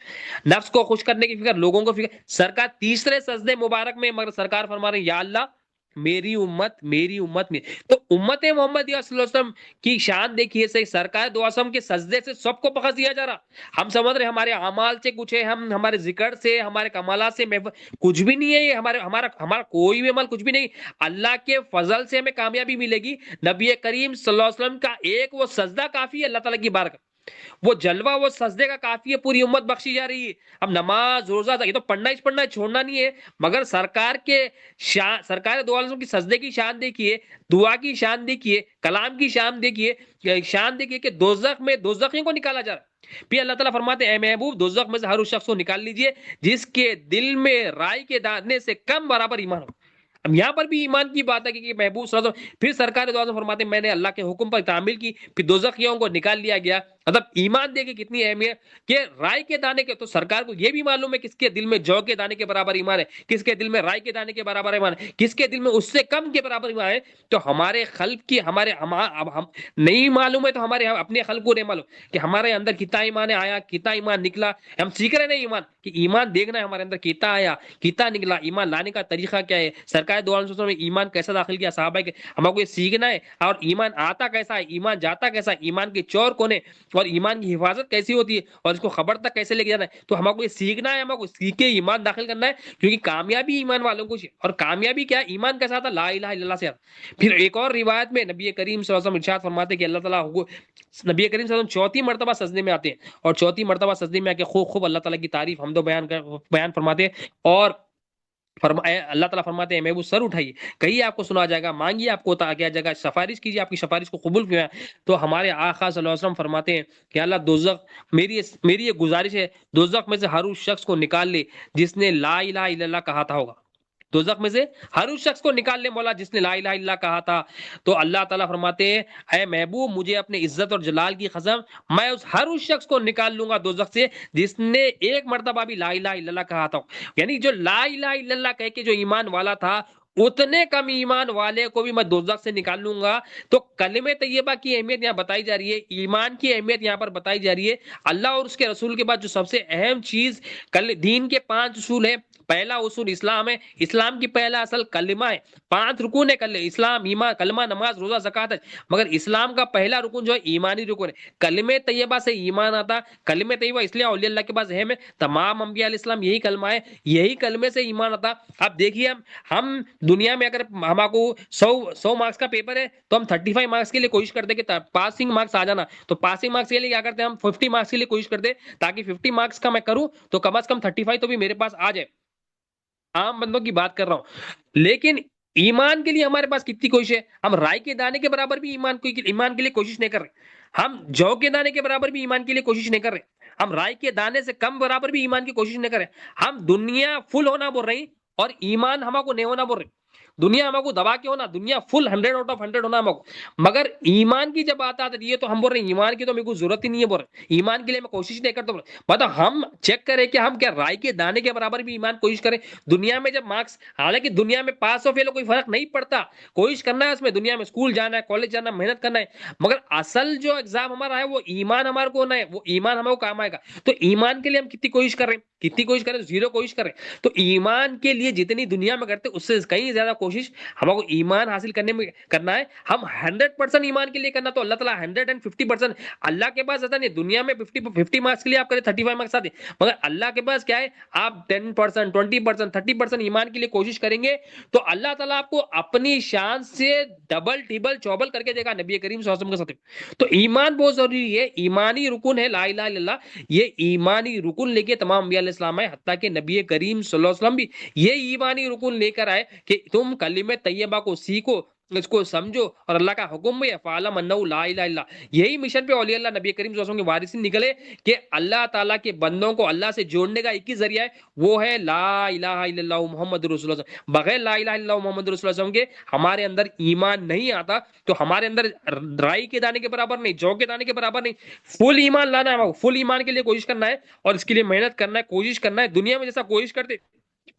Speaker 1: نفس کو خوش کرنے کی فکر، لوگوں کو فکر۔ سرکار تیسرے سجدے مبارک میں مگر سرکار فرما رہے ہیں یا اللہ میری امت میری امت میں۔ تو امت محمد صلی اللہ علیہ وسلم کی شان دیکھیے، صحیح سرکار دو عالم کے سجدے سے سب کو بخش دیا جا رہا۔ ہم سمجھ رہے ہمارے اعمال سے کچھ ہے، ہم ہمارے ذکر سے ہمارے کمالات سے کچھ بھی نہیں ہے، یہ ہمارا کوئی بھی عمل کچھ بھی نہیں۔ اللہ کے فضل سے ہمیں کامیابی ملے گی۔ نبی کریم صلی اللہ علیہ وسلم کا ایک وہ سجدہ کافی ہے اللہ تعالیٰ کی بارگاہ، وہ جلوہ وہ سجدے کا کافی ہے، پوری امت بخشی جا رہی ہے۔ اب نماز روزہ یہ تو پڑھنا ہے چھوڑنا نہیں ہے، مگر سرکار دو عالم کی سجدے کی شان دیکھیے، دعا کی شان دیکھیے، کلام کی شان دیکھیے کہ دوزخیوں کو نکالا جا رہا ہے۔ پھر اللہ تعالیٰ فرماتے ہیں اے محبوب دوزخ میں سے ہر اس شخص کو نکال لیجئے جس کے دل میں رائی کے دانے سے کم برابر ایمان ہو۔ اب یہاں پر بھی ایمان کی بات ہے کہ محبوب صلی اللہ علیہ وسلم پھر سرکار دو عالم فرماتے ہیں میں نے اللہ کے حکم پر تعمیل کی، پھر دوزخیوں کو نکال لیا گیا۔ مطلب ایمان دے کے کتنی اہمیت کہ رائے کے دانے کے، تو سرکار کو یہ بھی معلوم ہے کس کے دل میں جو کے دانے کے برابر ایمان ہے، کس کے دل میں رائے کے دانے کے برابر ایمان ہے، کس کے دل میں اس سے کم کے برابر ایمان ہے۔ تو ہمارے خلق کی ہم نہیں معلوم ہے، تو ہمارے اپنے خلق کو نہیں معلوم کہ ہمارے اندر کتنا ایمان آیا، کتنا ایمان نکلا۔ ہم سیکھ رہے نہیں ایمان کہ ایمان دیکھنا ہے ہمارے اندر کتنا آیا کتنا نکلا، ایمان لانے کا طریقہ کیا ہے، سرکار دو عالم میں ایمان کیسا داخل کیا صحابہ کے، ہم کو یہ سیکھنا ہے۔ اور ایمان آتا کیسا ہے، ایمان جاتا کیسا ہے، ایمان کے چور کون ہے، اور ایمان کی حفاظت کیسی ہوتی ہے، اور اس کو خبر تک کیسے لے کے جانا ہے۔ تو ہم کو یہ سیکھنا ہے، ہم کو سیکھ کے ایمان داخل کرنا ہے، کیونکہ کامیابی ایمان والوں کو، اور کامیابی کیا ہے، ایمان کے ساتھ لا الہ الا اللہ سے۔ پھر ایک اور روایت میں نبی کریم صلی اللہ علیہ وسلم ارشاد فرماتے کہ اللہ تعالیٰ نبی کریم صلی اللہ علیہ وسلم چوتھی مرتبہ سجدے میں آتے ہیں، اور چوتھی مرتبہ سجدے میں آ کے خوب اللہ تعالیٰ کی تعریف حمد و بیان فرماتے ہیں، اور اللہ تعالیٰ فرماتے ہیں محبوب سر اٹھائیے، کہیے آپ کو سنا جائے گا، مانگیے آپ کو عطا کیا جائے گا، سفارش کیجیے آپ کی سفارش کو قبول کیا۔ تو ہمارے آقا صلی اللہ علیہ وسلم فرماتے ہیں کہ اللہ دوزخ میری یہ گزارش ہے دوزخ میں سے ہر اس شخص کو نکال لے جس نے لا الہ الا اللہ کہا تھا ہوگا، دوزخ میں سے ہر اس شخص کو نکال لے مولا جس نے لا الہ الا اللہ کہا تھا۔ تو اللہ تعالیٰ فرماتے ہیں اے محبوب مجھے اپنے عزت اور جلال کی قسم میں ہر اس شخص کو نکال لوں گا دوزخ سے جس نے ایک مرتبہ بھی لا الہ الا اللہ کہا تھا۔ یعنی جو لا الہ الا اللہ کہہ کے جو ایمان والا تھا، اتنے کم ایمان والے کو بھی میں دوزخ سے نکال لوں گا۔ تو کلمہ طیبہ کی اہمیت یہاں بتائی جا رہی ہے، ایمان کی اہمیت یہاں پر بتائی جا رہی ہے۔ اللہ اور اس کے رسول کے بعد جو سب سے اہم چیز دین کے 5 اصول ہے، پہلا اصول اسلام ہے، اسلام کی پہلا اصل کلمہ ہے، 5 رکن ہے اسلام، ایمان، کلمہ، نماز، روزہ، زکوٰۃ، مگر اسلام کا پہلا رکن جو ہے ایمانی رکن ہے، کلمہ طیبہ سے ایمان آتا، کلمہ طیبہ اس لیے اولیاء اللہ کے پاس اہم ہے، تمام انبیاء علیہ السلام یہی کلمہ ہے، یہی کلمے سے ایمان آتا۔ اب دیکھیے ہم دنیا میں اگر ہم کو 100 مارکس کا پیپر ہے تو ہم 35 مارکس کے لیے کوشش کرتے کہ پاسنگ مارکس آ جانا، تو پاسنگ مارکس کے لیے کیا کرتے ہیں ہم 50 مارکس کے لیے کوشش کرتے تاکہ 50 مارکس کا میں کروں تو کم از کم 35 تو بھی میرے پاس آ جائے، عام بندوں کی بات کر رہا ہوں۔ لیکن ایمان کے لیے ہمارے پاس کتنی کوشش ہے، ہم رائے کے دانے کے برابر بھی ایمان کے لیے کوشش نہیں کر رہے، ہم جو کے دانے کے برابر بھی ایمان کے لیے کوشش نہیں کر رہے، ہم رائے کے دانے سے کم برابر بھی ایمان کی کوشش نہیں کر رہے، ہم دنیا فل ہونا بول رہے ہیں اور ایمان ہم کو نہیں ہونا بول رہے، دنیا ہم کو دبا کے ہونا، دنیا فل 100 آؤٹ آف 100 ہونا ہم کو، مگر ایمان کی جب بات آتی ہے تو ہم بول رہے ہیں ایمان کی تو میرے کو ضرورت ہی نہیں ہے، بول رہے ایمان کے لیے میں کوشش نہیں کرتا، مطلب ہم چیک کریں کہ ہم کیا رائے کے دانے کے برابر بھی ایمان کوشش کریں دنیا میں جب مارکس، حالانکہ دنیا میں پاس اور فیل کوئی فرق نہیں پڑتا، کوشش کرنا ہے اس میں، دنیا میں اسکول جانا ہے، کالج جانا ہے، محنت کرنا ہے، مگر اصل جو ایگزام ہمارا ہے وہ ایمان ہمارے کو ہونا ہے، وہ ایمان ہمارے کو کام آئے گا، تو ایمان کے لیے ہم کتنی کوشش کر رہے ہیں، کتنی کوشش کریں، زیرو کوشش کریں، تو ایمان کے لیے جتنی دنیا میں کرتے اس سے کہیں زیادہ کوشش ہم کو ایمان حاصل کرنے میں کرنا ہے، ہم 100% ایمان کے لیے کرنا، تو اللہ تعالیٰ 150%، اللہ کے پاس ایسا نہیں دنیا میں 50 مارکس کے لیے آپ کریں 35 مارکس آتے، مگر اللہ کے پاس کیا ہے آپ 10%، 20%، 30% ایمان کے لیے کوشش کریں گے تو اللہ تعالیٰ آپ کو اپنی شان سے ڈبل ٹیبل چوبل کر کے دے گا، نبی کریم صلی اللہ علیہ وسلم کے ساتھ۔ تو ایمان بہت ضروری ہے، ایمانی رکن ہے لا الہ الا اللہ، یہ ایمانی رکن لے کے تمام انبیاء علیہ السلام آئے، حتیٰ کہ نبی کریم صلی اللہ علیہ وسلم بھی یہ ایمانی رکن لے کر آئے کہ تم کلمہ طیبہ کو سیکھو، اس کو سمجھو، اور اللہ کا حکم بھی ہے فَعْلَمْ أَنَّهُ لَا إِلَهَ إِلَّا اللَّهُ، یہی مشن پہ اولیاء اللہ نبی کریم صلی اللہ علیہ وسلم کے وارثین نکلے کہ اللہ تعالیٰ کے بندوں کو اللہ سے جوڑنے کا ایک ہی ذریعہ ہے، وہ ہے لا الہ الا اللہ محمد رسول اللہ، بغیر لا الہ الا اللہ محمد رسول اللہ کے ہمارے اندر ایمان نہیں آتا، تو ہمارے اندر رائی کے دانے کے برابر نہیں، جو کے دانے کے برابر نہیں، فل ایمان لانا ہے، فل ایمان کے لیے کوشش کرنا ہے اور اس کے لیے محنت کرنا ہے، کوشش کرنا ہے، دنیا میں جیسا کوشش کرتے،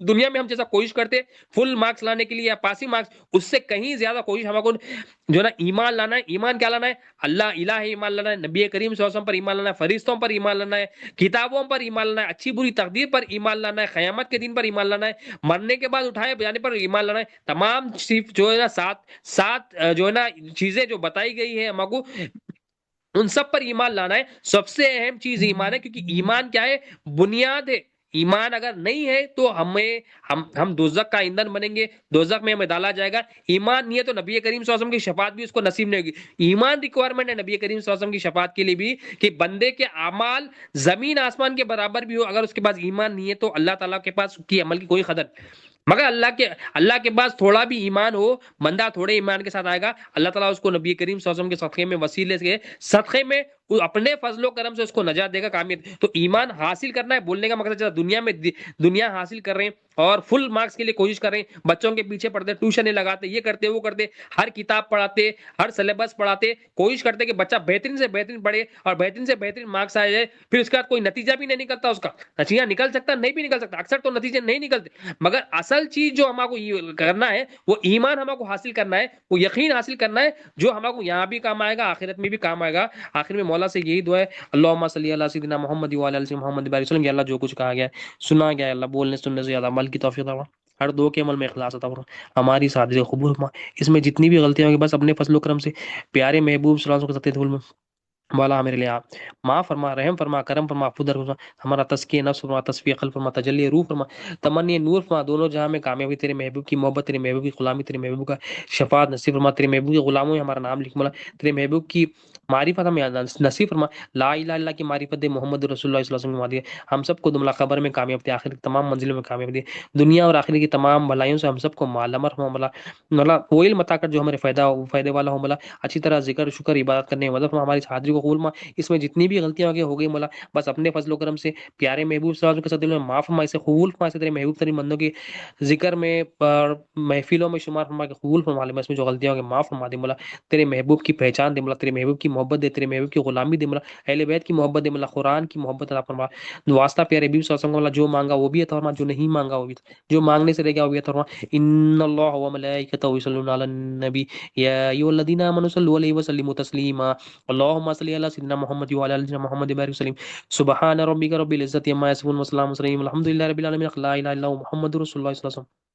Speaker 1: دنیا میں ہم جیسا کوشش کرتے فل مارکس لانے کے لیے یا پاسنگ مارکس، اس سے کہیں زیادہ کوشش ہم کو جو نا ایمان لانا ہے، ایمان کیا لانا ہے، اللہ الہ ایمان لانا ہے، نبی کریم صلی اللہ علیہ وسلم پر ایمان لانا ہے، فرشتوں پر ایمان لانا ہے، کتابوں پر ایمان لانا ہے، اچھی بری تقدیر پر ایمان لانا ہے، قیامت کے دن پر ایمان لانا ہے، مرنے کے بعد اٹھائے جانے پر ایمان لانا ہے، تمام صرف جو ہے نا سات جو ہے نا چیزیں جو بتائی گئی ہے ہم کو ان سب پر ایمان لانا ہے، سب سے اہم چیز ایمان ہے، کیونکہ ایمان کیا ہے، بنیاد ہے، ایمان اگر نہیں ہے تو ہم دوزخ کا ایندھن بنیں گے، دوزخ میں ہمیں ڈالا جائے گا، ایمان نہیں ہے تو نبی کریم صلی اللہ علیہ وسلم کی شفاعت بھی اس کو نصیب نہیں ہوگی، ایمان ریکوائرمنٹ ہے نبی کریم صلی اللہ علیہ وسلم کی شفاعت کے لیے بھی کہ بندے کے اعمال زمین آسمان کے برابر بھی ہو، اگر اس کے پاس ایمان نہیں ہے تو اللہ تعالیٰ کے پاس کی عمل کی کوئی قدر، مگر اللہ کے پاس تھوڑا بھی ایمان ہو، بندہ تھوڑے ایمان کے ساتھ آئے گا، اللہ تعالیٰ اس کو نبی کریم صلی اللہ علیہ وسلم کے صدقے میں وسیلے سے صدقے میں اپنے فضل و کرم سے اس کو نجات دے گا، کامیاب۔ تو ایمان حاصل کرنا ہے، بولنے کا مقصد دنیا میں دنیا حاصل کر رہے ہیں اور فل مارکس کے لیے کوشش کر رہے ہیں، بچوں کے پیچھے پڑھتے، ٹیوشن لگاتے، یہ کرتے وہ کرتے، ہر کتاب پڑھاتے، ہر سلیبس پڑھاتے، کوشش کرتے کہ بچہ بہترین سے بہترین پڑھے اور بہترین سے بہترین مارکس آ جائے، پھر اس کے بعد کوئی نتیجہ بھی نہیں نکلتا، اس کا نتیجہ نکل سکتا نہیں بھی نکل سکتا، اکثر تو نتیجے نہیں نکلتے، مگر اصل چیز جو ہم کو کرنا ہے وہ ایمان ہم کو حاصل کرنا ہے، وہ یقین حاصل کرنا ہے، جو ہم کو یہاں بھی کام آئے گا، آخرت میں بھی کام آئے گا۔ آخر میں مولا سے یہی دعا ہے، اللہم صلی علی سیدنا محمد وعلی آل سیدنا محمد بارک وسلم، یا اللہ جو کچھ کہا گیا ہے سنا گیا ہے، اللہ بولنے سننے سے زیادہ عمل کی توفیق عطا فرما، ہر دو کے عمل میں اخلاص عطا فرما، ہماری سادری قبول فرما، اس میں جتنی بھی غلطیاں ہوگی بس اپنے فضل و کرم سے پیارے محبوب صلی اللہ علیہ وسلم کے ساتھ مولا میرے لیے آپ معاف فرما، رحم فرما، کرم فرما، فدر فرما، ہمارا تزکیہ نفس فرما، تصفیہ قلب فرما، تجلی روح فرما، تمنی نور فرما، دونوں جہاں میں کامیابی تیرے محبوب کی محبت، تیرے محبوب کی غلامی، تیرے محبوب کا شفاعت نصیب فرما، تیرے محبوب کے غلاموں میں ہمارا نام لکھ مولا، تیرے محبوب کی معرفت ہمیں نصیب فرما، لا الہ الا اللہ کی معرفت دے، محمد رسول اللہ صلی اللہ علیہ وسلم کی معرفت، ہم سب کو دملا قبر میں کامیاب دے، آخر کی تمام منزلوں میں کامیاب دے، دنیا اور آخر کی تمام بھلائیوں سے ہم سب کو معلوم فرما مولا، مولا کوئی متا کر جو ہمارے فائدے والا ہو مولا، اچھی طرح ذکر شکر عبادت کرنے مدد فرما، ہماری حاضری کو قبول فرما، اس میں جتنی بھی غلطیاں ہو گئی مولا بس اپنے فضل و کرم سے پیارے محبوب صلی اللہ علیہ وسلم کے ساتھ دل میں معاف فرما، اسے قبول فرما، اسے تیرے محبوب ترین بندوں کی ذکر میں اور محفلوں میں شمار فرما کے قبول فرما لے، اس میں جو غلطیاں ہو گئی معاف فرما دے مولا، تیرے محبوب کی پہچان دے مولا، تیرے محبوب کی محبت دے، تیرے محبوب کی غلامی دے مولا، اہل بیت کی محبت دے مولا، قرآن کی محبت عطا فرما، واسطہ پیارے حبیب صلی اللہ علیہ وسلم مولا، جو مانگا وہ بھی عطا فرما، جو نہیں مانگا وہ بھی، جو مانگنے سے رہ گیا وہ بھی عطا فرما، ان اللہ و ملائکتہ یصلون علی النبی یا ایھا الذین آمنوا صلوا علیہ وسلموا تسلیما، اللهم صل علی سیدنا محمد وعلی آل سیدنا محمد بارک وسلم، سبحان ربک رب العزة عما یصفون وسلام علی المرسلین والحمد للہ رب العالمین، لا الہ الا اللہ محمد رسول اللہ صلی اللہ علیہ وسلم۔